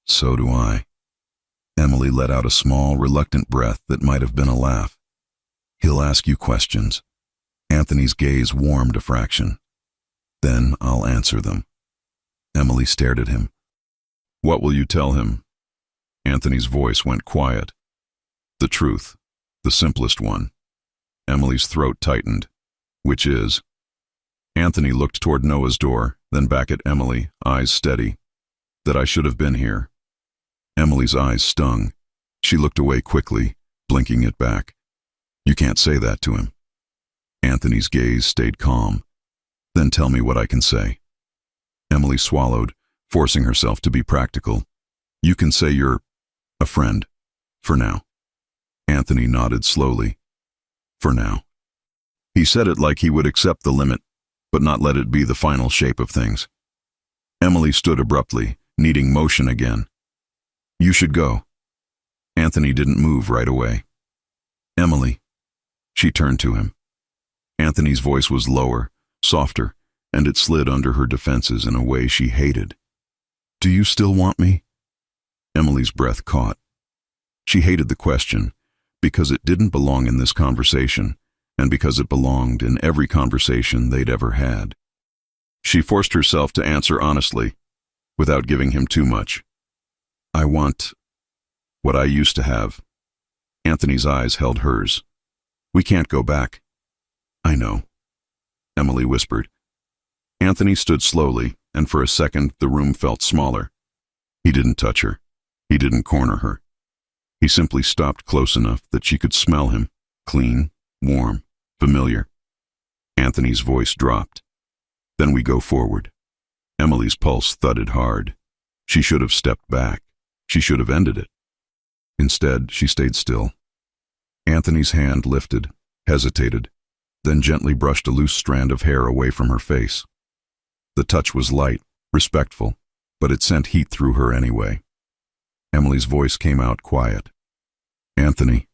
So do I. Emily let out a small, reluctant breath that might have been a laugh. He'll ask you questions. Anthony's gaze warmed a fraction. Then I'll answer them. Emily stared at him. What will you tell him? Anthony's voice went quiet. The truth, the simplest one. Emily's throat tightened. Which is? Anthony looked toward Noah's door, then back at Emily, eyes steady. That I should have been here. Emily's eyes stung. She looked away quickly, blinking it back. You can't say that to him. Anthony's gaze stayed calm. Then tell me what I can say. Emily swallowed, forcing herself to be practical. You can say you're a friend, for now. Anthony nodded slowly. For now. He said it like he would accept the limit, but not let it be the final shape of things. Emily stood abruptly, needing motion again. You should go. Anthony didn't move right away. Emily. She turned to him. Anthony's voice was lower, softer, and it slid under her defenses in a way she hated. Do you still want me? Emily's breath caught. She hated the question, because it didn't belong in this conversation, and because it belonged in every conversation they'd ever had. She forced herself to answer honestly, without giving him too much. I want what I used to have. Anthony's eyes held hers. We can't go back. I know, Emily whispered. Anthony stood slowly, and for a second the room felt smaller. He didn't touch her. He didn't corner her. He simply stopped close enough that she could smell him, clean, warm, familiar. Anthony's voice dropped. Then we go forward. Emily's pulse thudded hard. She should have stepped back, She should have ended it. Instead, she stayed still. Anthony's hand lifted, hesitated, then gently brushed a loose strand of hair away from her face. The touch was light, respectful, but it sent heat through her anyway. Emily's voice came out quiet. "Anthony."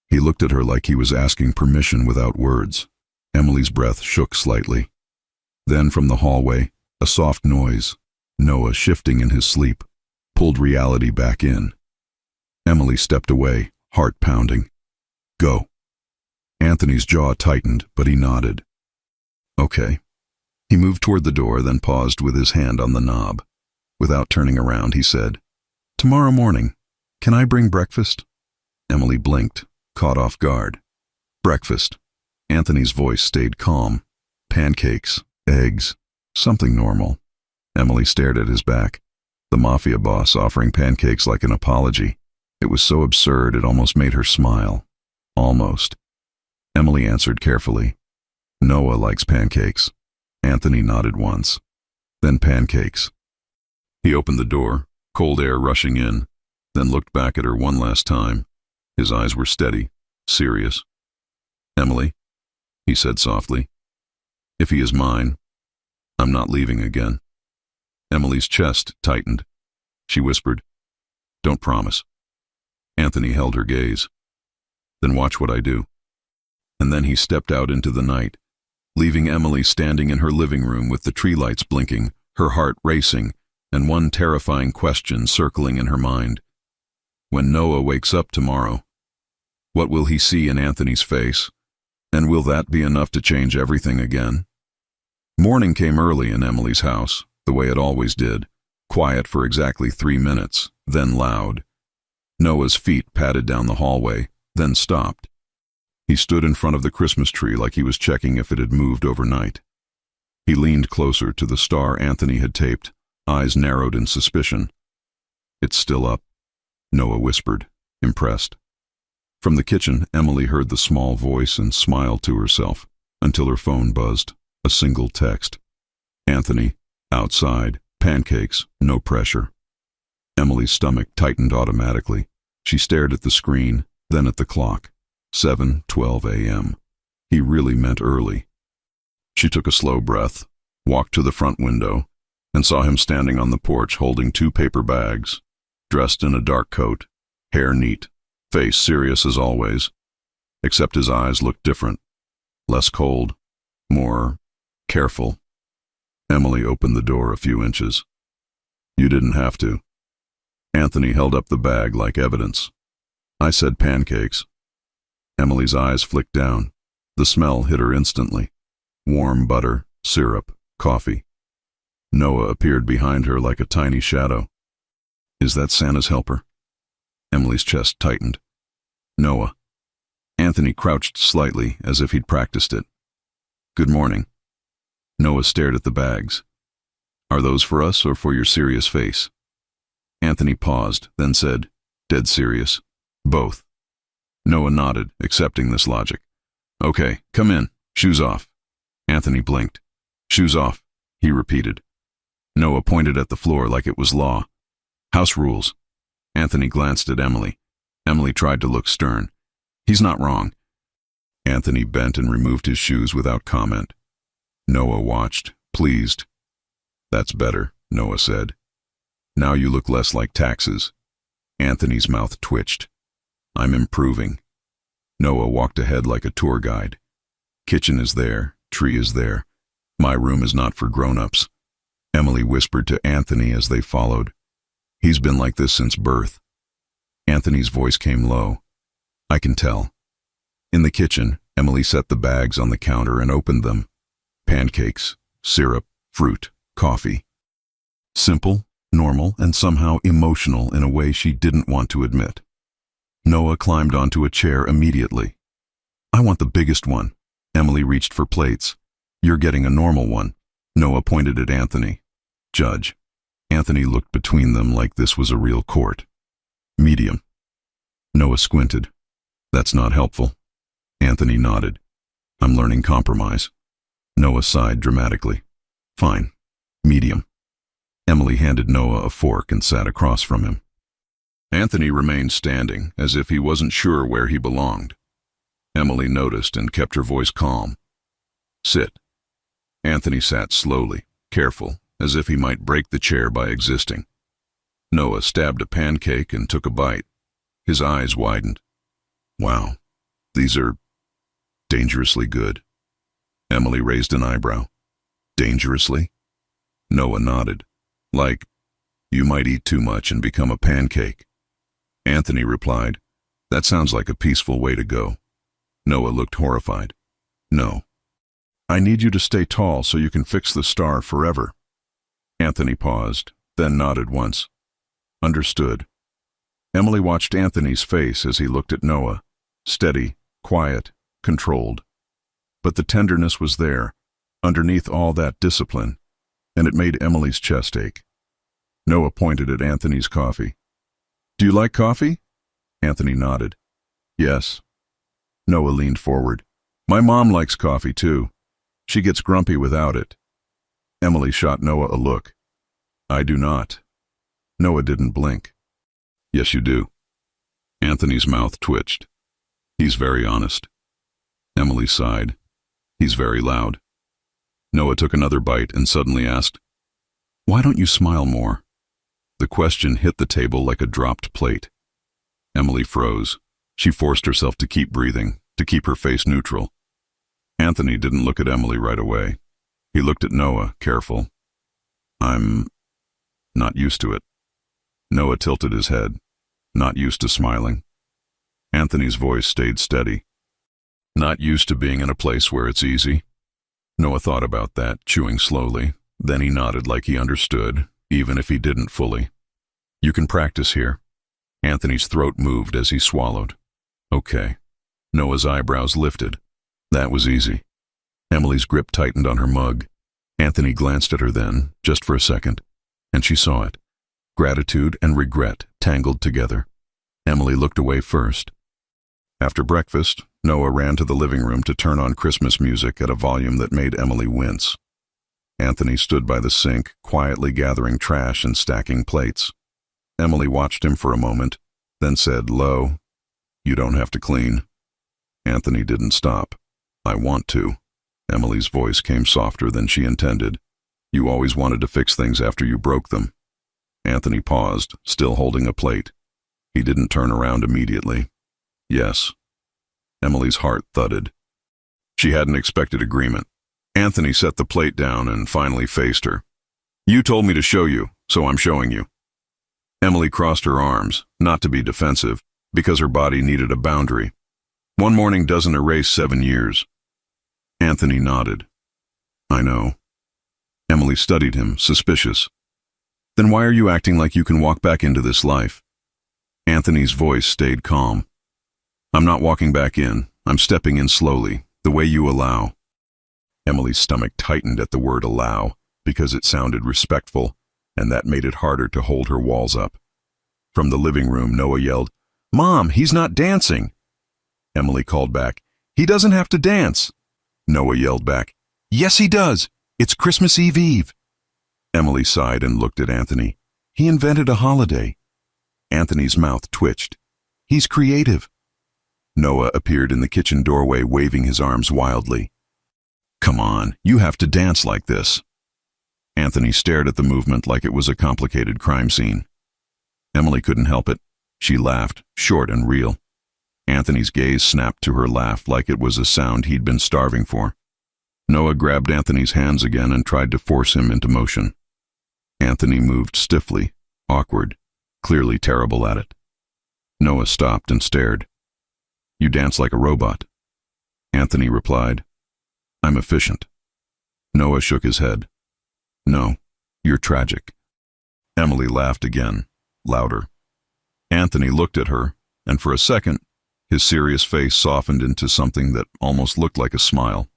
He looked at her like he was asking permission without words. Emily's breath shook slightly. Then from the hallway, a soft noise, Noah shifting in his sleep, pulled reality back in. Emily stepped away, heart pounding. "Go." Anthony's jaw tightened, but he nodded. "Okay." He moved toward the door, then paused with his hand on the knob. Without turning around, he said, "Tomorrow morning, can I bring breakfast?" Emily blinked, caught off guard. "Breakfast." Anthony's voice stayed calm. "Pancakes, eggs, something normal." Emily stared at his back. The Mafia boss offering pancakes like an apology. It was so absurd it almost made her smile. Almost. Emily answered carefully. "Noah likes pancakes." Anthony nodded once. "Then pancakes." He opened the door, cold air rushing in, then looked back at her one last time. His eyes were steady, serious. "Emily," he said softly, "if he is mine, I'm not leaving again." Emily's chest tightened. She whispered, "Don't promise." Anthony held her gaze. "Then watch what I do." And then he stepped out into the night, leaving Emily standing in her living room with the tree lights blinking, her heart racing, and one terrifying question circling in her mind. When Noah wakes up tomorrow, what will he see in Anthony's face? And will that be enough to change everything again? Morning came early in Emily's house, the way it always did, quiet for exactly 3 minutes, then loud. Noah's feet padded down the hallway, then stopped. He stood in front of the Christmas tree like he was checking if it had moved overnight. He leaned closer to the star Anthony had taped, eyes narrowed in suspicion. "It's still up," Noah whispered, impressed. From the kitchen, Emily heard the small voice and smiled to herself, until her phone buzzed, a single text. "Anthony, outside, pancakes, no pressure." Emily's stomach tightened automatically. She stared at the screen, then at the clock. 7:12 a.m. He really meant early. She took a slow breath, walked to the front window, and saw him standing on the porch holding 2 paper bags, dressed in a dark coat, hair neat, face serious as always, except his eyes looked different, less cold, more careful. Emily opened the door a few inches. "You didn't have to." Anthony held up the bag like evidence. "I said pancakes." Emily's eyes flicked down. The smell hit her instantly. Warm butter, syrup, coffee. Noah appeared behind her like a tiny shadow. "Is that Santa's helper?" Emily's chest tightened. "Noah." Anthony crouched slightly, as if he'd practiced it. "Good morning." Noah stared at the bags. "Are those for us or for your serious face?" Anthony paused, then said, dead serious, "Both." Noah nodded, accepting this logic. "Okay, come in. Shoes off." Anthony blinked. "Shoes off," he repeated. Noah pointed at the floor like it was law. "House rules." Anthony glanced at Emily. Emily tried to look stern. "He's not wrong." Anthony bent and removed his shoes without comment. Noah watched, pleased. "That's better," Noah said. "Now you look less like taxes." Anthony's mouth twitched. "I'm improving." Noah walked ahead like a tour guide. "Kitchen is there, tree is there. My room is not for grown-ups." Emily whispered to Anthony as they followed. "He's been like this since birth." Anthony's voice came low. "I can tell." In the kitchen, Emily set the bags on the counter and opened them. Pancakes, syrup, fruit, coffee. Simple, normal, and somehow emotional in a way she didn't want to admit. Noah climbed onto a chair immediately. "I want the biggest one." Emily reached for plates. "You're getting a normal one." Noah pointed at Anthony. "Judge." Anthony looked between them like this was a real court. "Medium." Noah squinted. "That's not helpful." Anthony nodded. "I'm learning compromise." Noah sighed dramatically. "Fine. Medium." Emily handed Noah a fork and sat across from him. Anthony remained standing, as if he wasn't sure where he belonged. Emily noticed and kept her voice calm. Sit. Anthony sat slowly, careful, as if he might break the chair by existing. Noah stabbed a pancake and took a bite. His eyes widened. Wow, these are dangerously good. Emily raised an eyebrow. Dangerously? Noah nodded. Like, you might eat too much and become a pancake. Anthony replied, that sounds like a peaceful way to go. Noah looked horrified. No. I need you to stay tall so you can fix the star forever. Anthony paused, then nodded once. Understood. Emily watched Anthony's face as he looked at Noah, steady, quiet, controlled. But the tenderness was there, underneath all that discipline, and it made Emily's chest ache. Noah pointed at Anthony's coffee. Do you like coffee? Anthony nodded. Yes. Noah leaned forward. My mom likes coffee too. She gets grumpy without it. Emily shot Noah a look. I do not. Noah didn't blink. Yes, you do. Anthony's mouth twitched. He's very honest. Emily sighed. He's very loud. Noah took another bite and suddenly asked, why don't you smile more? The question hit the table like a dropped plate. Emily froze. She forced herself to keep breathing, to keep her face neutral. Anthony didn't look at Emily right away. He looked at Noah, careful. I'm not used to it. Noah tilted his head, not used to smiling. Anthony's voice stayed steady. Not used to being in a place where it's easy. Noah thought about that, chewing slowly. Then he nodded like he understood, even if he didn't fully. You can practice here. Anthony's throat moved as he swallowed. Okay. Noah's eyebrows lifted. That was easy. Emily's grip tightened on her mug. Anthony glanced at her then, just for a second, and she saw it. Gratitude and regret tangled together. Emily looked away first. After breakfast, Noah ran to the living room to turn on Christmas music at a volume that made Emily wince. Anthony stood by the sink, quietly gathering trash and stacking plates. Emily watched him for a moment, then said low, you don't have to clean. Anthony didn't stop. I want to. Emily's voice came softer than she intended. You always wanted to fix things after you broke them. Anthony paused, still holding a plate. He didn't turn around immediately. Yes. Emily's heart thudded. She hadn't expected agreement. Anthony set the plate down and finally faced her. You told me to show you, so I'm showing you. Emily crossed her arms, not to be defensive, because her body needed a boundary. One morning doesn't erase 7 years. Anthony nodded. I know. Emily studied him, suspicious. Then why are you acting like you can walk back into this life? Anthony's voice stayed calm. I'm not walking back in. I'm stepping in slowly, the way you allow. Emily's stomach tightened at the word allow, because it sounded respectful, and that made it harder to hold her walls up. From the living room, Noah yelled, Mom, he's not dancing. Emily called back, He doesn't have to dance. Noah yelled back, Yes, he does. It's Christmas Eve. Emily sighed and looked at Anthony. He invented a holiday. Anthony's mouth twitched. He's creative. Noah appeared in the kitchen doorway, waving his arms wildly. Come on, you have to dance like this. Anthony stared at the movement like it was a complicated crime scene. Emily couldn't help it. She laughed, short and real. Anthony's gaze snapped to her laugh like it was a sound he'd been starving for. Noah grabbed Anthony's hands again and tried to force him into motion. Anthony moved stiffly, awkward, clearly terrible at it. Noah stopped and stared. You dance like a robot. Anthony replied, I'm efficient. Noah shook his head. No, you're tragic. Emily laughed again, louder. Anthony looked at her, and for a second, his serious face softened into something that almost looked like a smile.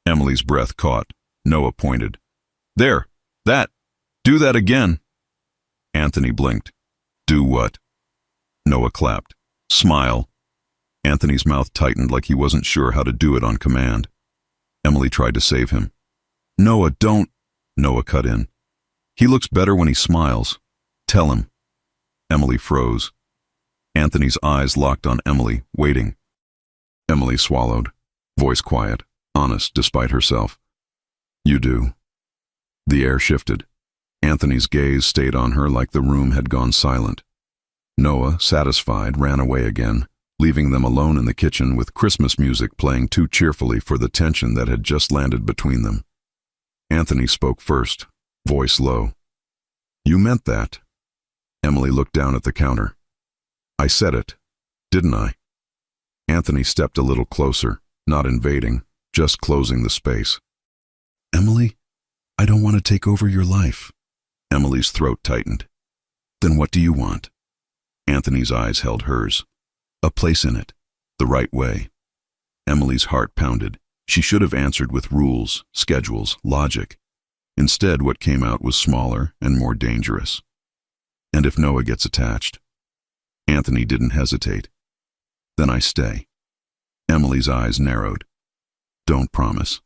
Emily's breath caught. Noah pointed. There, that. Do that again. Anthony blinked. Do what? Noah clapped. Smile. Anthony's mouth tightened like he wasn't sure how to do it on command. Emily tried to save him. Noah, don't. Noah cut in. He looks better when he smiles. Tell him. Emily froze. Anthony's eyes locked on Emily, waiting. Emily swallowed, voice quiet, honest despite herself. You do. The air shifted. Anthony's gaze stayed on her like the room had gone silent. Noah, satisfied, ran away again, leaving them alone in the kitchen with Christmas music playing too cheerfully for the tension that had just landed between them. Anthony spoke first, voice low. You meant that. Emily looked down at the counter. I said it, didn't I? Anthony stepped a little closer, not invading, just closing the space. Emily, I don't want to take over your life. Emily's throat tightened. Then what do you want? Anthony's eyes held hers. A place in it, the right way. Emily's heart pounded. She should have answered with rules, schedules, logic. Instead, what came out was smaller and more dangerous. And if Noah gets attached? Anthony didn't hesitate. Then I stay. Emily's eyes narrowed. Don't promise.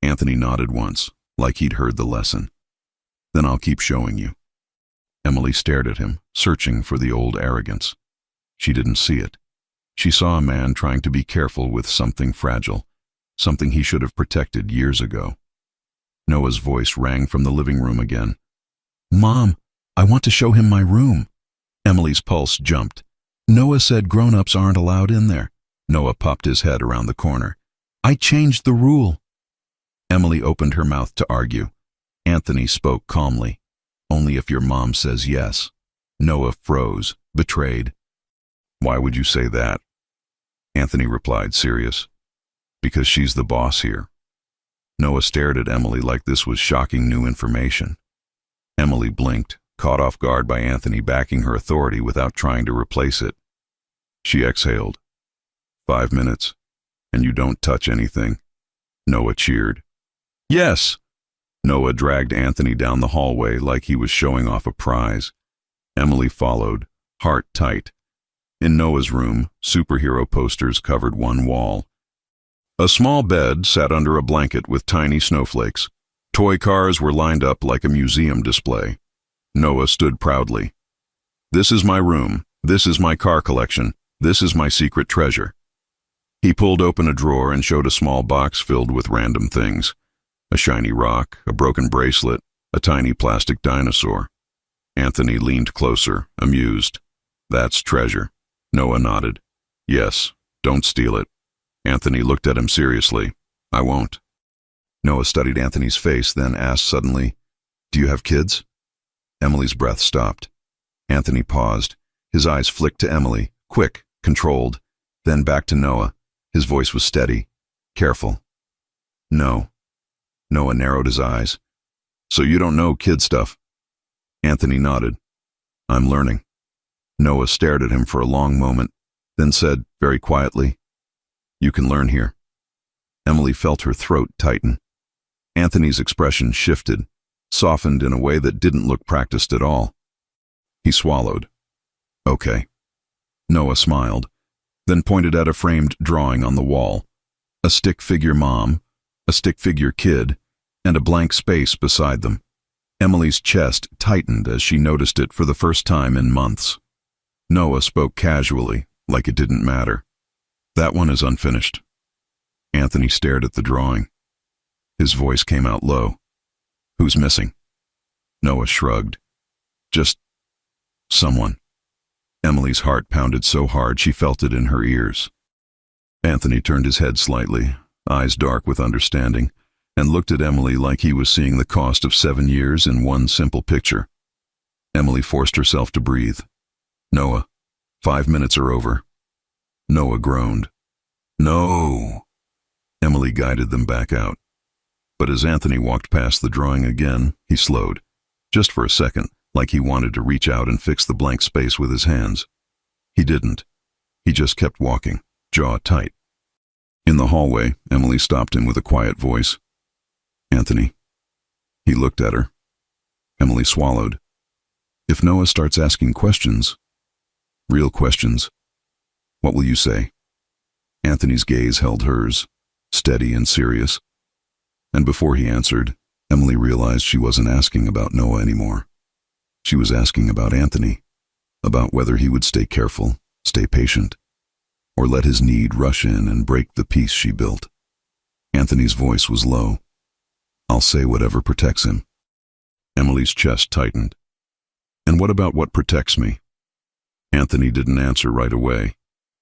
Anthony nodded once, like he'd heard the lesson. Then I'll keep showing you. Emily stared at him, searching for the old arrogance. She didn't see it. She saw a man trying to be careful with something fragile, something he should have protected years ago. Noah's voice rang from the living room again. Mom, I want to show him my room. Emily's pulse jumped. Noah said grown-ups aren't allowed in there. Noah popped his head around the corner. I changed the rule. Emily opened her mouth to argue. Anthony spoke calmly. Only if your mom says yes. Noah froze, betrayed. Why would you say that? Anthony replied, serious. Because she's the boss here. Noah stared at Emily like this was shocking new information. Emily blinked, caught off guard by Anthony backing her authority without trying to replace it. She exhaled. 5 minutes, and you don't touch anything. Noah cheered. Yes! Noah dragged Anthony down the hallway like he was showing off a prize. Emily followed, heart tight. In Noah's room, superhero posters covered one wall. A small bed sat under a blanket with tiny snowflakes. Toy cars were lined up like a museum display. Noah stood proudly. This is my room. This is my car collection. This is my secret treasure. He pulled open a drawer and showed a small box filled with random things. A shiny rock, a broken bracelet, a tiny plastic dinosaur. Anthony leaned closer, amused. That's treasure. Noah nodded. Yes, don't steal it. Anthony looked at him seriously. I won't. Noah studied Anthony's face, then asked suddenly, Do you have kids? Emily's breath stopped. Anthony paused. His eyes flicked to Emily, quick, controlled, then back to Noah. His voice was steady, careful. No. Noah narrowed his eyes. So you don't know kid stuff? Anthony nodded. I'm learning. Noah stared at him for a long moment, then said, very quietly, You can learn here. Emily felt her throat tighten. Anthony's expression shifted, softened in a way that didn't look practiced at all. He swallowed. Okay. Noah smiled, then pointed at a framed drawing on the wall. A stick figure mom, a stick figure kid, and a blank space beside them. Emily's chest tightened as she noticed it for the first time in months. Noah spoke casually, like it didn't matter. That one is unfinished. Anthony stared at the drawing. His voice came out low. Who's missing? Noah shrugged. Just someone. Emily's heart pounded so hard she felt it in her ears. Anthony turned his head slightly, eyes dark with understanding, and looked at Emily like he was seeing the cost of 7 years in one simple picture. Emily forced herself to breathe. Noah, 5 minutes are over. Noah groaned. No. Emily guided them back out. But as Anthony walked past the drawing again, he slowed, just for a second, like he wanted to reach out and fix the blank space with his hands. He didn't. He just kept walking, jaw tight. In the hallway, Emily stopped him with a quiet voice. Anthony. He looked at her. Emily swallowed. If Noah starts asking questions, real questions, what will you say? Anthony's gaze held hers, steady and serious. And before he answered, Emily realized she wasn't asking about Noah anymore. She was asking about Anthony, about whether he would stay careful, stay patient, or let his need rush in and break the peace she built. Anthony's voice was low. "I'll say whatever protects him." Emily's chest tightened. "And what about what protects me?" Anthony didn't answer right away.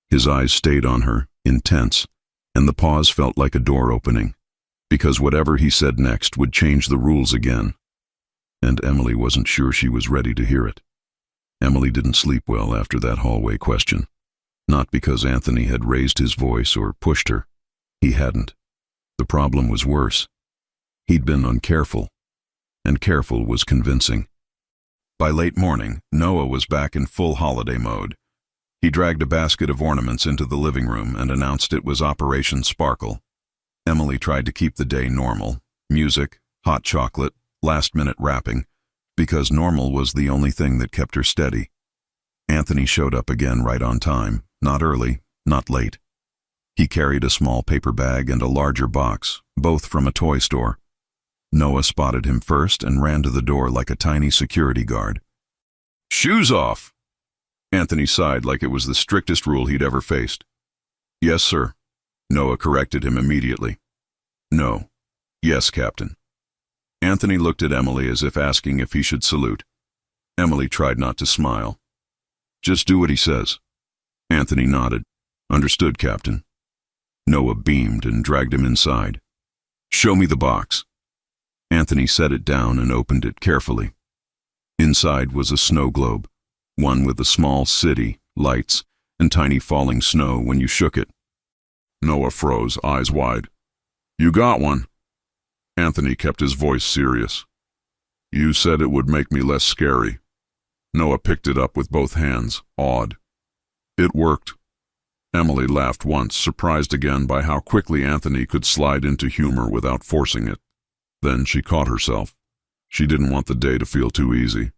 His eyes stayed on her, intense, and the pause felt like a door opening, because whatever he said next would change the rules again. And Emily wasn't sure she was ready to hear it. Emily didn't sleep well after that hallway question. Not because Anthony had raised his voice or pushed her. He hadn't. The problem was worse. He'd been uncareful, and careful was convincing. By late morning, Noah was back in full holiday mode. He dragged a basket of ornaments into the living room and announced it was Operation Sparkle. Emily tried to keep the day normal. Music, hot chocolate, last-minute wrapping, because normal was the only thing that kept her steady. Anthony showed up again right on time, not early, not late. He carried a small paper bag and a larger box, both from a toy store. Noah spotted him first and ran to the door like a tiny security guard. "Shoes off!" Anthony sighed like it was the strictest rule he'd ever faced. "Yes, sir." Noah corrected him immediately. "No. Yes, Captain." Anthony looked at Emily as if asking if he should salute. Emily tried not to smile. "Just do what he says." Anthony nodded. "Understood, Captain." Noah beamed and dragged him inside. "Show me the box." Anthony set it down and opened it carefully. Inside was a snow globe, one with a small city, lights, and tiny falling snow when you shook it. Noah froze, eyes wide. "You got one." Anthony kept his voice serious. "You said it would make me less scary." Noah picked it up with both hands, awed. "It worked." Emily laughed once, surprised again by how quickly Anthony could slide into humor without forcing it. Then she caught herself. She didn't want the day to feel too easy.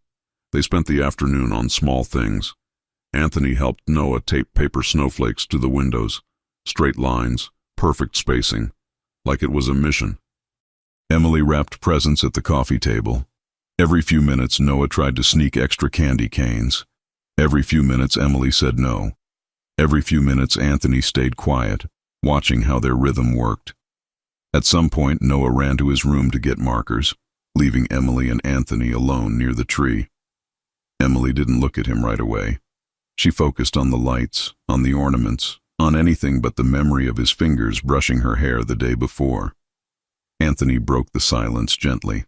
They spent the afternoon on small things. Anthony helped Noah tape paper snowflakes to the windows, straight lines, perfect spacing, like it was a mission. Emily wrapped presents at the coffee table. Every few minutes, Noah tried to sneak extra candy canes. Every few minutes, Emily said no. Every few minutes, Anthony stayed quiet, watching how their rhythm worked. At some point, Noah ran to his room to get markers, leaving Emily and Anthony alone near the tree. Emily didn't look at him right away. She focused on the lights, on the ornaments, on anything but the memory of his fingers brushing her hair the day before. Anthony broke the silence gently.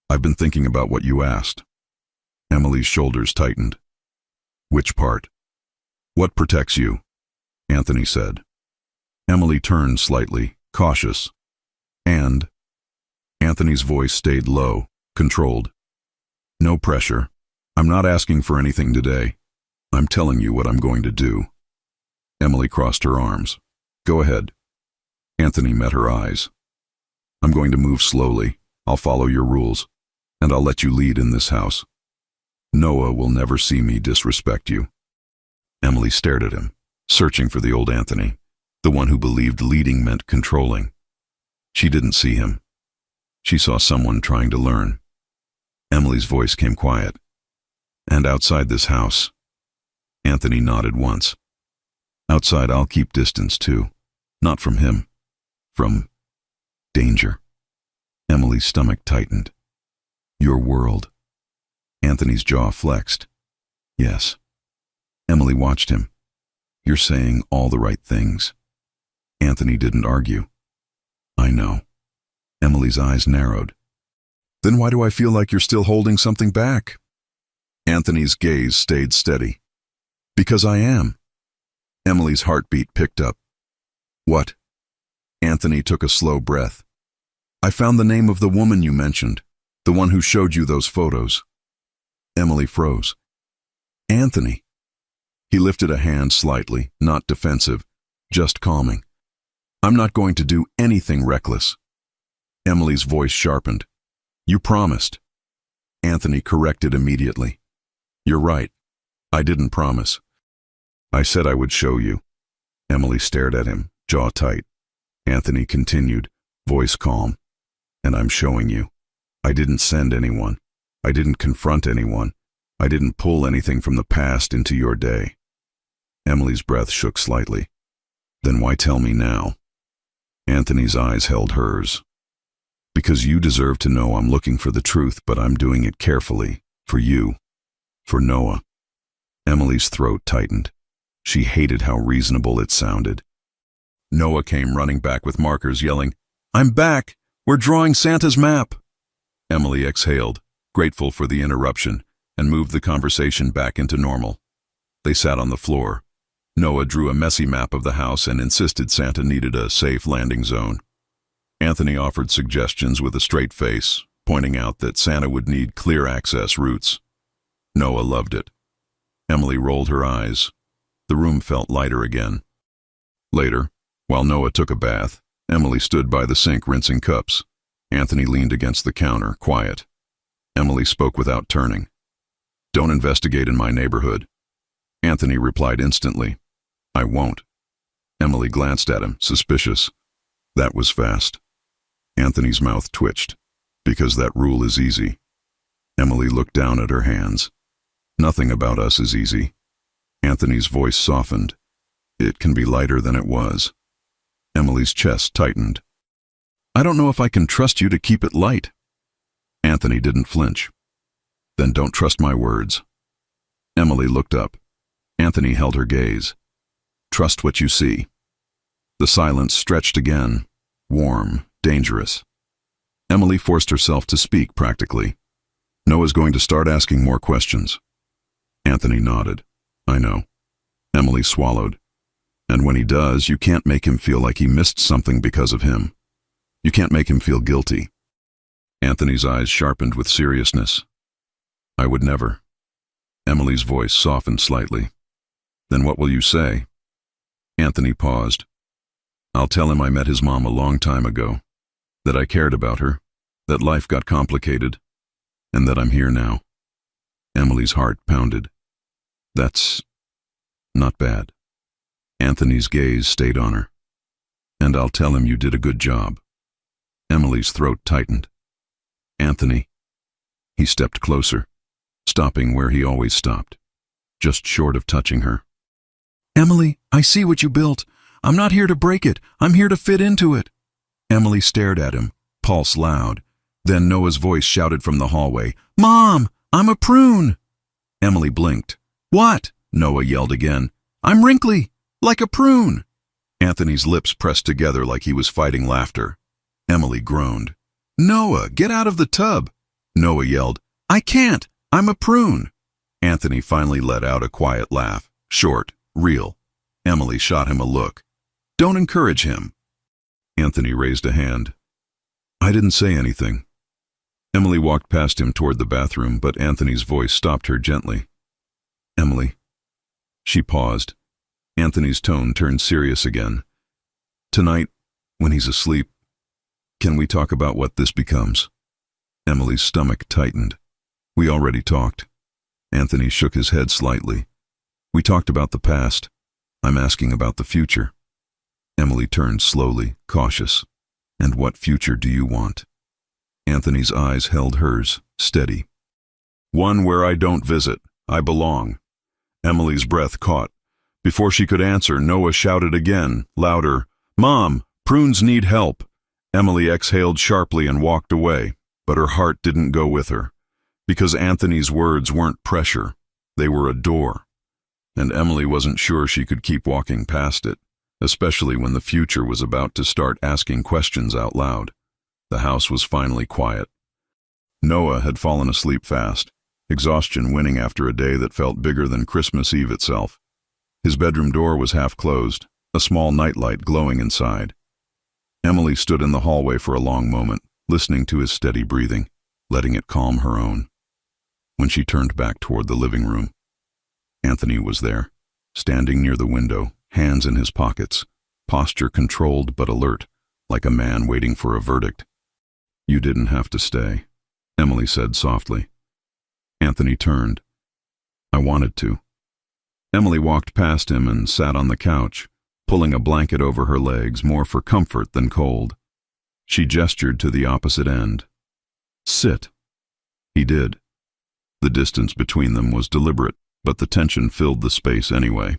"I've been thinking about what you asked." Emily's shoulders tightened. "Which part?" "What protects you?" Anthony said. Emily turned slightly, cautious. "And?" Anthony's voice stayed low, controlled. "No pressure. I'm not asking for anything today. I'm telling you what I'm going to do." Emily crossed her arms. "Go ahead." Anthony met her eyes. "I'm going to move slowly. I'll follow your rules, and I'll let you lead in this house. Noah will never see me disrespect you." Emily stared at him, searching for the old Anthony, the one who believed leading meant controlling. She didn't see him. She saw someone trying to learn. Emily's voice came quiet. "And outside this house?" Anthony nodded once. "Outside, I'll keep distance too. Not from him. From danger." Emily's stomach tightened. "Your world." Anthony's jaw flexed. "Yes." Emily watched him. "You're saying all the right things." Anthony didn't argue. "I know." Emily's eyes narrowed. "Then why do I feel like you're still holding something back?" Anthony's gaze stayed steady. "Because I am." Emily's heartbeat picked up. "What?" Anthony took a slow breath. "I found the name of the woman you mentioned, the one who showed you those photos." Emily froze. "Anthony." He lifted a hand slightly, not defensive, just calming. "I'm not going to do anything reckless." Emily's voice sharpened. "You promised." Anthony corrected immediately. "You're right. I didn't promise. I said I would show you." Emily stared at him, jaw tight. Anthony continued, voice calm. "And I'm showing you. I didn't send anyone. I didn't confront anyone. I didn't pull anything from the past into your day. Emily's breath shook slightly. Then why tell me now? Anthony's eyes held hers. Because you deserve to know I'm looking for the truth, but I'm doing it carefully. For you. For Noah. Emily's throat tightened. She hated how reasonable it sounded. Noah came running back with markers, yelling, "I'm back! We're drawing Santa's map!" Emily exhaled, grateful for the interruption, and moved the conversation back into normal. They sat on the floor. Noah drew a messy map of the house and insisted Santa needed a safe landing zone. Anthony offered suggestions with a straight face, pointing out that Santa would need clear access routes. Noah loved it. Emily rolled her eyes. The room felt lighter again. Later, while Noah took a bath, Emily stood by the sink rinsing cups. Anthony leaned against the counter, quiet. Emily spoke without turning. "Don't investigate in my neighborhood." Anthony replied instantly, "I won't." Emily glanced at him, suspicious. That was fast. Anthony's mouth twitched. "Because that rule is easy." Emily looked down at her hands. "Nothing about us is easy." Anthony's voice softened. "It can be lighter than it was." Emily's chest tightened. "I don't know if I can trust you to keep it light." Anthony didn't flinch. "Then don't trust my words." Emily looked up. Anthony held her gaze. "Trust what you see." The silence stretched again, warm, dangerous. Emily forced herself to speak practically. "Noah's going to start asking more questions." Anthony nodded. "I know." Emily swallowed. "And when he does, you can't make him feel like he missed something because of him. You can't make him feel guilty." Anthony's eyes sharpened with seriousness. "I would never." Emily's voice softened slightly. "Then what will you say?" Anthony paused. "I'll tell him I met his mom a long time ago, that I cared about her, that life got complicated, and that I'm here now." Emily's heart pounded. "That's not bad." Anthony's gaze stayed on her. "And I'll tell him you did a good job." Emily's throat tightened. "Anthony." He stepped closer, stopping where he always stopped, just short of touching her. "Emily, I see what you built. I'm not here to break it. I'm here to fit into it." Emily stared at him, pulse loud. Then Noah's voice shouted from the hallway, "Mom, I'm a prune." Emily blinked. "What?" Noah yelled again. "I'm wrinkly, like a prune." Anthony's lips pressed together like he was fighting laughter. Emily groaned. "Noah, get out of the tub." Noah yelled, "I can't. I'm a prune." Anthony finally let out a quiet laugh, short, real. Emily shot him a look. "Don't encourage him." Anthony raised a hand. "I didn't say anything." Emily walked past him toward the bathroom, but Anthony's voice stopped her gently. "Emily." She paused. Anthony's tone turned serious again. "Tonight, when he's asleep, can we talk about what this becomes?" Emily's stomach tightened. "We already talked." Anthony shook his head slightly. "We talked about the past. I'm asking about the future." Emily turned slowly, cautious. "And what future do you want?" Anthony's eyes held hers, steady. "One where I don't visit. I belong." Emily's breath caught. Before she could answer, Noah shouted again, louder, "Mom, prunes need help." Emily exhaled sharply and walked away, but her heart didn't go with her. Because Anthony's words weren't pressure, they were a door. And Emily wasn't sure she could keep walking past it, especially when the future was about to start asking questions out loud. The house was finally quiet. Noah had fallen asleep fast, exhaustion winning after a day that felt bigger than Christmas Eve itself. His bedroom door was half closed, a small nightlight glowing inside. Emily stood in the hallway for a long moment, listening to his steady breathing, letting it calm her own. When she turned back toward the living room, Anthony was there, standing near the window, hands in his pockets, posture controlled but alert, like a man waiting for a verdict. "You didn't have to stay," Emily said softly. Anthony turned. "I wanted to." Emily walked past him and sat on the couch, pulling a blanket over her legs more for comfort than cold. She gestured to the opposite end. "Sit." He did. The distance between them was deliberate, but the tension filled the space anyway.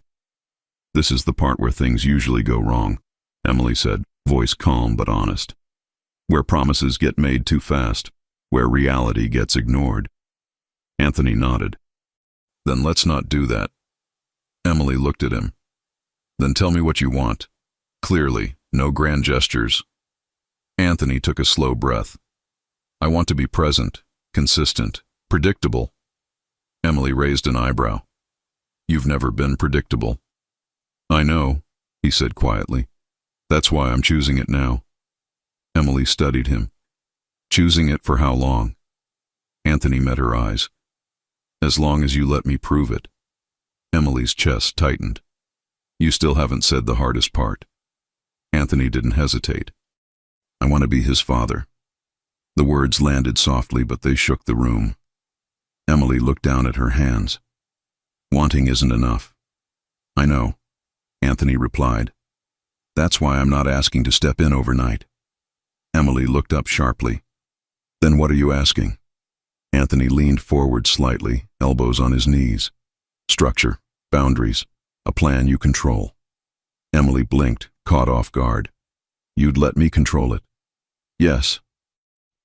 "This is the part where things usually go wrong," Emily said, voice calm but honest. "Where promises get made too fast, where reality gets ignored." Anthony nodded. "Then let's not do that." Emily looked at him. "Then tell me what you want. Clearly, no grand gestures." Anthony took a slow breath. "I want to be present, consistent, predictable." Emily raised an eyebrow. "You've never been predictable." "I know," he said quietly. "That's why I'm choosing it now." Emily studied him. "Choosing it for how long?" Anthony met her eyes. "As long as you let me prove it." Emily's chest tightened. "You still haven't said the hardest part." Anthony didn't hesitate. "I want to be his father." The words landed softly, but they shook the room. Emily looked down at her hands. "Wanting isn't enough." "I know," Anthony replied. "That's why I'm not asking to step in overnight." Emily looked up sharply. "Then what are you asking?" Anthony leaned forward slightly, elbows on his knees. "Structure, boundaries, a plan you control." Emily blinked, caught off guard. "You'd let me control it?" "Yes."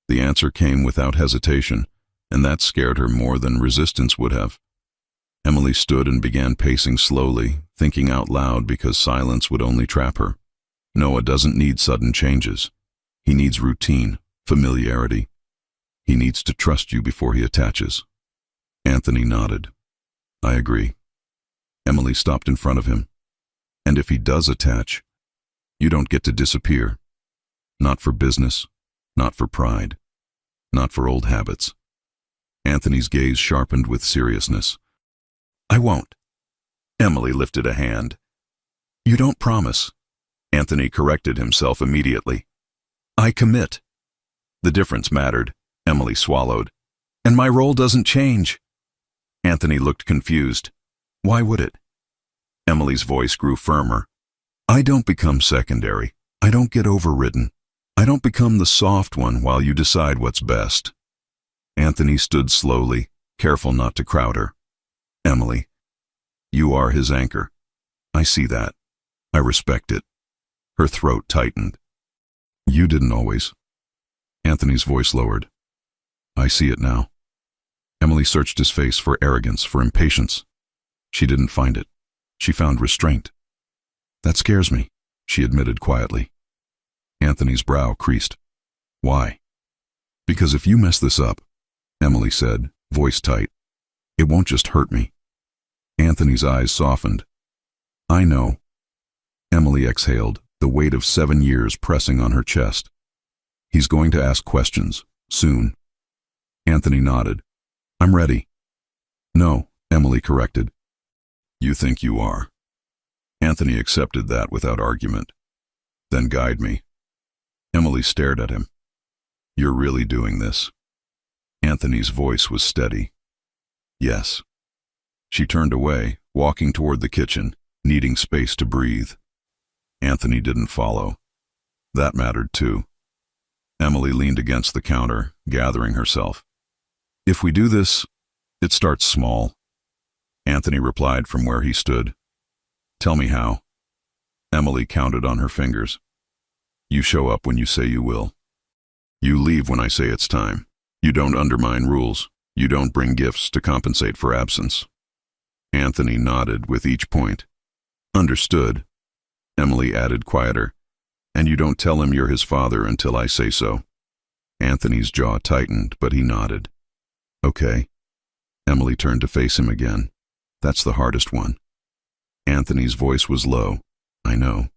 The answer came without hesitation, and that scared her more than resistance would have. Emily stood and began pacing slowly, thinking out loud because silence would only trap her. Noah doesn't need sudden changes. He needs routine, familiarity. He needs to trust you before he attaches. Anthony nodded. "I agree." Emily stopped in front of him. "And if he does attach, you don't get to disappear. Not for business, not for pride, not for old habits." Anthony's gaze sharpened with seriousness. "I won't." Emily lifted a hand. "You don't promise." Anthony corrected himself immediately. "I commit." The difference mattered, Emily swallowed. "And my role doesn't change." Anthony looked confused. "Why would it?" Emily's voice grew firmer. "I don't become secondary. I don't get overridden. I don't become the soft one while you decide what's best." Anthony stood slowly, careful not to crowd her. "Emily, you are his anchor. I see that. I respect it." Her throat tightened. "You didn't always." Anthony's voice lowered. "I see it now." Emily searched his face for arrogance, for impatience. She didn't find it. She found restraint. "That scares me," she admitted quietly. Anthony's brow creased. "Why?" "Because if you mess this up," Emily said, voice tight, "it won't just hurt me." Anthony's eyes softened. "I know." Emily exhaled, the weight of 7 years pressing on her chest. "He's going to ask questions, soon." Anthony nodded. "I'm ready." "No," Emily corrected. "You think you are." Anthony accepted that without argument. "Then guide me." Emily stared at him. "You're really doing this?" Anthony's voice was steady. "Yes." She turned away, walking toward the kitchen, needing space to breathe. Anthony didn't follow. That mattered too. Emily leaned against the counter, gathering herself. "If we do this, it starts small." Anthony replied from where he stood. "Tell me how." Emily counted on her fingers. "You show up when you say you will. You leave when I say it's time. You don't undermine rules. You don't bring gifts to compensate for absence." Anthony nodded with each point. "Understood." Emily added quieter. "And you don't tell him you're his father until I say so." Anthony's jaw tightened, but he nodded. "Okay." Emily turned to face him again. "That's the hardest one." Anthony's voice was low. "I know."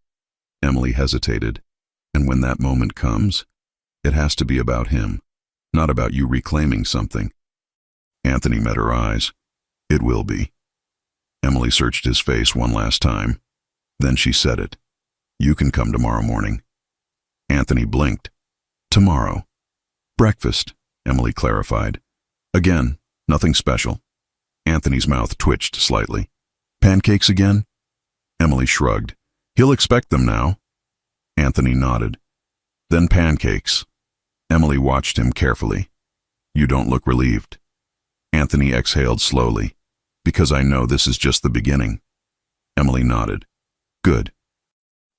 Emily hesitated. "And when that moment comes, it has to be about him, not about you reclaiming something." Anthony met her eyes. "It will be." Emily searched his face one last time. Then she said it. "You can come tomorrow morning." Anthony blinked. "Tomorrow." "Breakfast," Emily clarified. "Again, nothing special." Anthony's mouth twitched slightly. "Pancakes again?" Emily shrugged. "He'll expect them now." Anthony nodded. "Then pancakes." Emily watched him carefully. "You don't look relieved." Anthony exhaled slowly. Because I know this is just the beginning. Emily nodded. Good.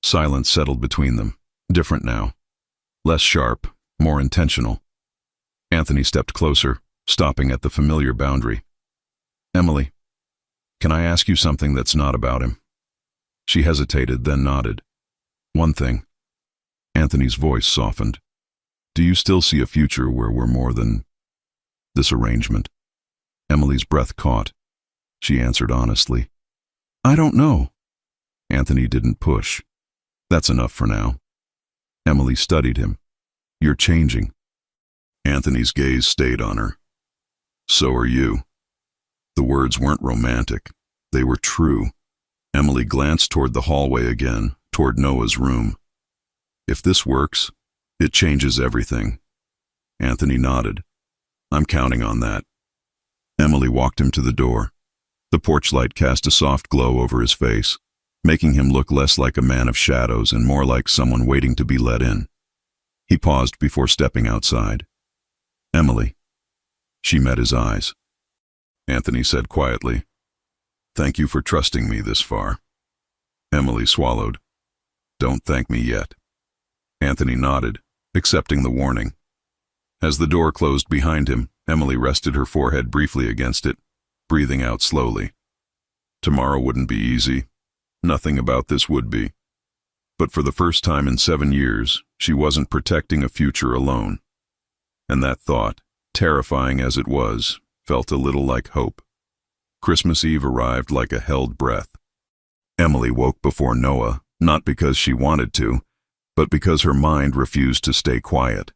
Silence settled between them. Different now. Less sharp, more intentional. Anthony stepped closer, stopping at the familiar boundary. Emily, can I ask you something that's not about him? She hesitated, then nodded. One thing. Anthony's voice softened. Do you still see a future where we're more than this arrangement? Emily's breath caught. She answered honestly. I don't know. Anthony didn't push. That's enough for now. Emily studied him. You're changing. Anthony's gaze stayed on her. So are you. The words weren't romantic. They were true. Emily glanced toward the hallway again, toward Noah's room. If this works, it changes everything. Anthony nodded. I'm counting on that. Emily walked him to the door. The porch light cast a soft glow over his face, making him look less like a man of shadows and more like someone waiting to be let in. He paused before stepping outside. Emily. She met his eyes. Anthony said quietly, Thank you for trusting me this far. Emily swallowed. Don't thank me yet. Anthony nodded, accepting the warning. As the door closed behind him, Emily rested her forehead briefly against it, breathing out slowly. Tomorrow wouldn't be easy. Nothing about this would be. But for the first time in 7 years, she wasn't protecting a future alone. And that thought, terrifying as it was, felt a little like hope. Christmas Eve arrived like a held breath. Emily woke before Noah, not because she wanted to, but because her mind refused to stay quiet.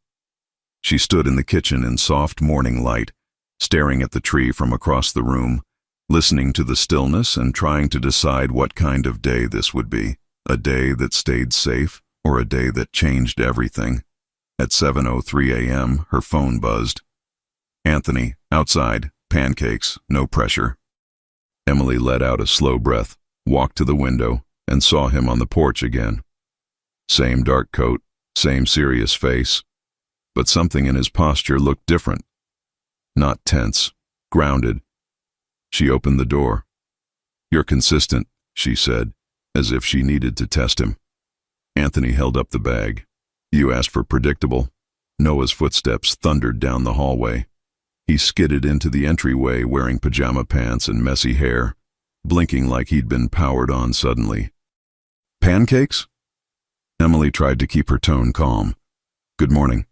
She stood in the kitchen in soft morning light, staring at the tree from across the room, listening to the stillness and trying to decide what kind of day this would be, a day that stayed safe or a day that changed everything. At 7:03 a.m., her phone buzzed. Anthony, outside, pancakes, no pressure. Emily let out a slow breath, walked to the window, and saw him on the porch again. Same dark coat, same serious face, but something in his posture looked different. Not tense, grounded. She opened the door. You're consistent, she said, as if she needed to test him. Anthony held up the bag. You asked for predictable. Noah's footsteps thundered down the hallway. He skidded into the entryway wearing pajama pants and messy hair, blinking like he'd been powered on suddenly. Pancakes? Emily tried to keep her tone calm. Good morning.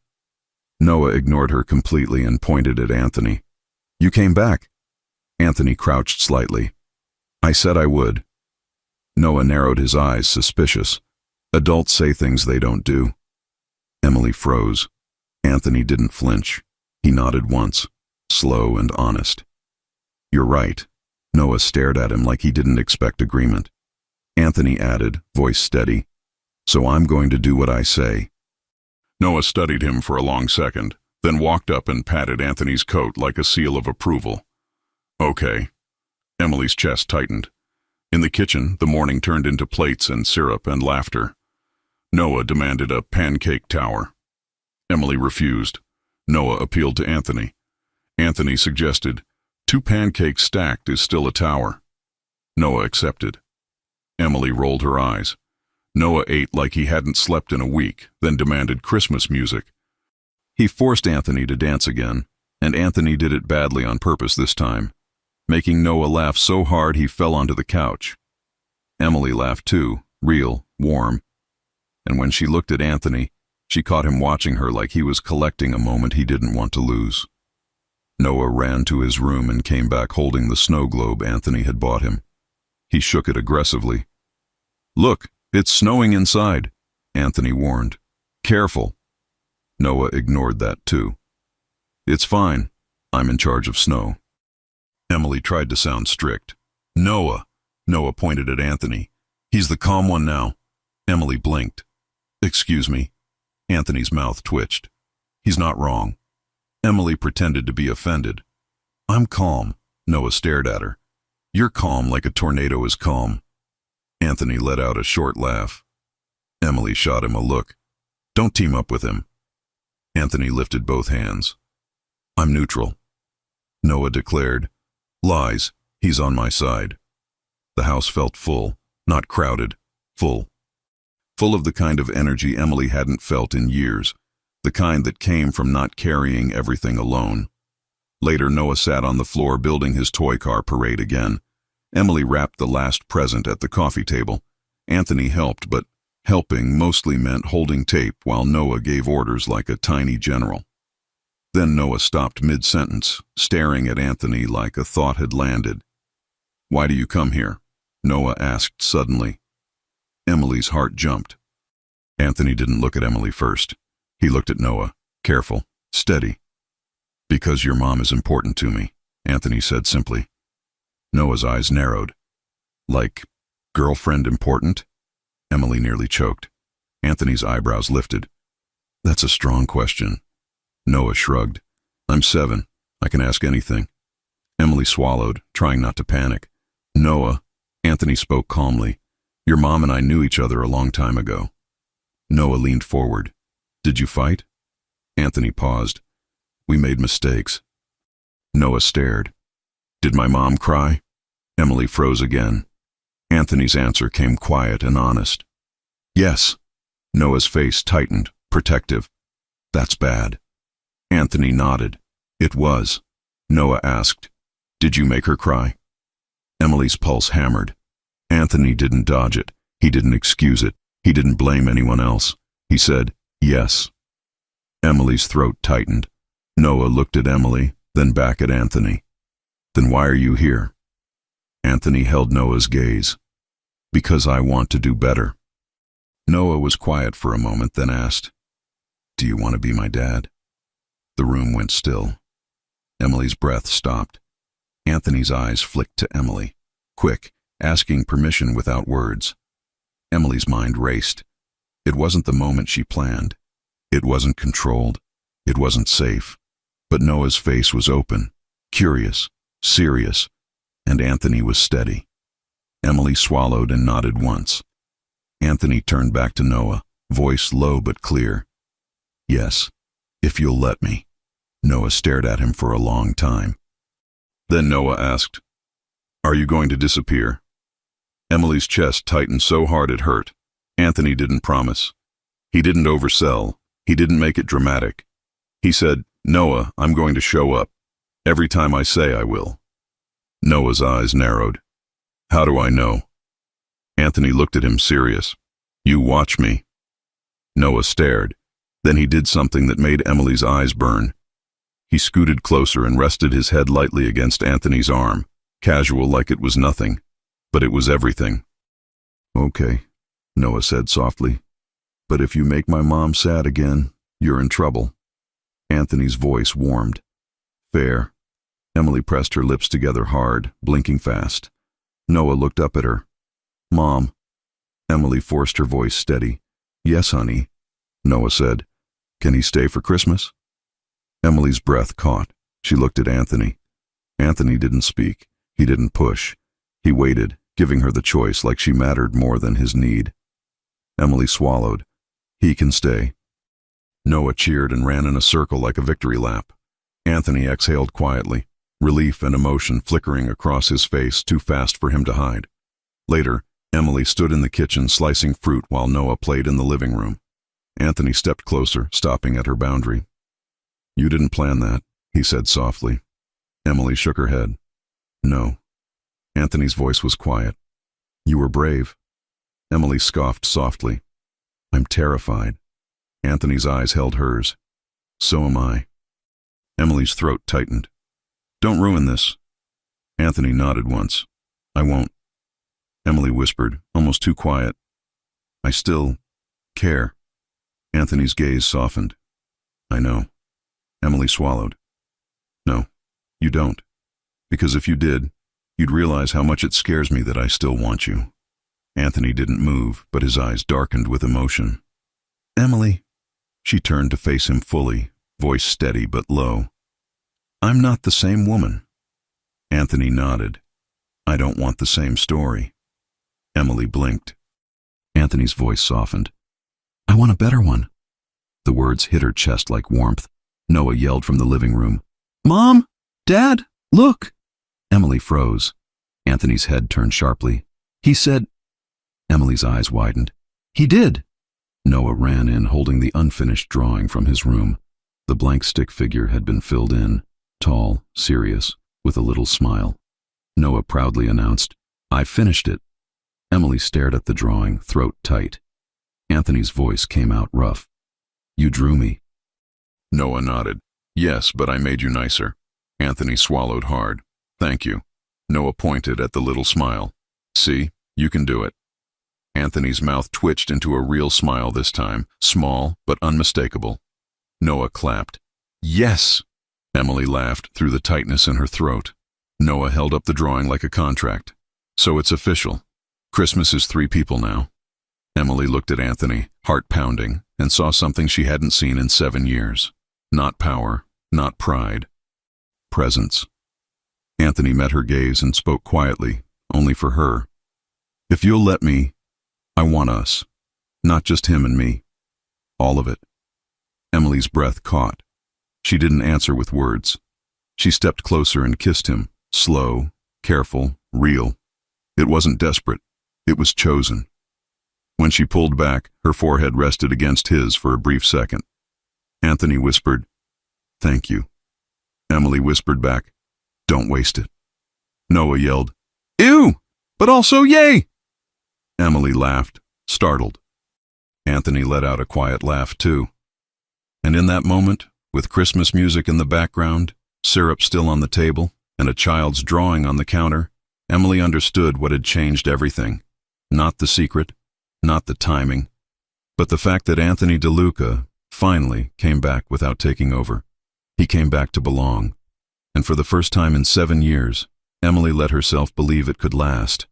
Noah ignored her completely and pointed at Anthony. You came back. Anthony crouched slightly. I said I would. Noah narrowed his eyes, suspicious. Adults say things they don't do. Emily froze. Anthony didn't flinch. He nodded once, slow and honest. You're right. Noah stared at him like he didn't expect agreement. Anthony added, voice steady. So I'm going to do what I say. Noah studied him for a long second, then walked up and patted Anthony's coat like a seal of approval. Okay. Emily's chest tightened. In the kitchen, the morning turned into plates and syrup and laughter. Noah demanded a pancake tower. Emily refused. Noah appealed to Anthony. Anthony suggested, 2 pancakes stacked is still a tower. Noah accepted. Emily rolled her eyes. Noah ate like he hadn't slept in a week, then demanded Christmas music. He forced Anthony to dance again, and Anthony did it badly on purpose this time, making Noah laugh so hard he fell onto the couch. Emily laughed too, real, warm. And when she looked at Anthony, she caught him watching her like he was collecting a moment he didn't want to lose. Noah ran to his room and came back holding the snow globe Anthony had bought him. He shook it aggressively. Look, it's snowing inside, Anthony warned. Careful. Noah ignored that too. It's fine. I'm in charge of snow. Emily tried to sound strict. Noah. Noah pointed at Anthony. He's the calm one now. Emily blinked. Excuse me. Anthony's mouth twitched. He's not wrong. Emily pretended to be offended. I'm calm. Noah stared at her. You're calm like a tornado is calm. Anthony let out a short laugh. Emily shot him a look. Don't team up with him. Anthony lifted both hands. I'm neutral. Noah declared. Lies. He's on my side. The house felt full, not crowded, full. Full of the kind of energy Emily hadn't felt in years, the kind that came from not carrying everything alone. Later, Noah sat on the floor building his toy car parade again. Emily wrapped the last present at the coffee table. Anthony helped, but helping mostly meant holding tape while Noah gave orders like a tiny general. Then Noah stopped mid-sentence, staring at Anthony like a thought had landed. Why do you come here? Noah asked suddenly. Emily's heart jumped. Anthony didn't look at Emily first. He looked at Noah, careful, steady. Because your mom is important to me, Anthony said simply. Noah's eyes narrowed. Like, girlfriend important? Emily nearly choked. Anthony's eyebrows lifted. That's a strong question. Noah shrugged. I'm 7. I can ask anything. Emily swallowed, trying not to panic. Noah, Anthony spoke calmly. Your mom and I knew each other a long time ago. Noah leaned forward. Did you fight? Anthony paused. We made mistakes. Noah stared. Did my mom cry? Emily froze again. Anthony's answer came quiet and honest. Yes. Noah's face tightened, protective. That's bad. Anthony nodded. It was. Noah asked, did you make her cry? Emily's pulse hammered. Anthony didn't dodge it. He didn't excuse it. He didn't blame anyone else. He said, yes. Emily's throat tightened. Noah looked at Emily, then back at Anthony. Then why are you here? Anthony held Noah's gaze. Because I want to do better. Noah was quiet for a moment, then asked, do you want to be my dad? The room went still. Emily's breath stopped. Anthony's eyes flicked to Emily, quick, asking permission without words. Emily's mind raced. It wasn't the moment she planned. It wasn't controlled. It wasn't safe. But Noah's face was open, curious, serious, and Anthony was steady. Emily swallowed and nodded once. Anthony turned back to Noah, voice low but clear. Yes, if you'll let me. Noah stared at him for a long time. Then Noah asked, are you going to disappear? Emily's chest tightened so hard it hurt. Anthony didn't promise. He didn't oversell. He didn't make it dramatic. He said, Noah, I'm going to show up. Every time I say I will. Noah's eyes narrowed. How do I know? Anthony looked at him serious. You watch me. Noah stared. Then he did something that made Emily's eyes burn. He scooted closer and rested his head lightly against Anthony's arm, casual like it was nothing, but it was everything. Okay, Noah said softly. But if you make my mom sad again, you're in trouble. Anthony's voice warmed. Fair. Emily pressed her lips together hard, blinking fast. Noah looked up at her. Mom. Emily forced her voice steady. Yes, honey. Noah said. Can he stay for Christmas? Emily's breath caught. She looked at Anthony. Anthony didn't speak. He didn't push. He waited, giving her the choice like she mattered more than his need. Emily swallowed. He can stay. Noah cheered and ran in a circle like a victory lap. Anthony exhaled quietly, relief and emotion flickering across his face too fast for him to hide. Later, Emily stood in the kitchen slicing fruit while Noah played in the living room. Anthony stepped closer, stopping at her boundary. You didn't plan that, he said softly. Emily shook her head. No. Anthony's voice was quiet. You were brave. Emily scoffed softly. I'm terrified. Anthony's eyes held hers. So am I. Emily's throat tightened. Don't ruin this. Anthony nodded once. I won't. Emily whispered, almost too quiet. I still care. Anthony's gaze softened. I know. Emily swallowed. No, you don't. Because if you did, you'd realize how much it scares me that I still want you. Anthony didn't move, but his eyes darkened with emotion. Emily. She turned to face him fully, voice steady but low. I'm not the same woman. Anthony nodded. I don't want the same story. Emily blinked. Anthony's voice softened. I want a better one. The words hit her chest like warmth. Noah yelled from the living room. Mom? Dad? Look! Emily froze. Anthony's head turned sharply. He said... Emily's eyes widened. He did! Noah ran in, holding the unfinished drawing from his room. The blank stick figure had been filled in, tall, serious, with a little smile. Noah proudly announced, "I finished it." Emily stared at the drawing, throat tight. Anthony's voice came out rough. "You drew me." Noah nodded. "Yes, but I made you nicer." Anthony swallowed hard. "Thank you." Noah pointed at the little smile. "See, you can do it." Anthony's mouth twitched into a real smile this time, small but unmistakable. Noah clapped. "Yes!" Emily laughed through the tightness in her throat. Noah held up the drawing like a contract. "So it's official. Christmas is 3 people now." Emily looked at Anthony, heart pounding, and saw something she hadn't seen in 7 years. Not power, not pride. Presence. Anthony met her gaze and spoke quietly, only for her. "If you'll let me, I want us. Not just him and me. All of it." Emily's breath caught. She didn't answer with words. She stepped closer and kissed him, slow, careful, real. It wasn't desperate. It was chosen. When she pulled back, her forehead rested against his for a brief second. Anthony whispered, "Thank you." Emily whispered back, "Don't waste it." Noah yelled, "Ew! But also yay!" Emily laughed, startled. Anthony let out a quiet laugh, too. And in that moment, with Christmas music in the background, syrup still on the table, and a child's drawing on the counter, Emily understood what had changed everything. Not the secret, not the timing, but the fact that Anthony DeLuca finally came back without taking over. He came back to belong. And for the first time in 7 years, Emily let herself believe it could last.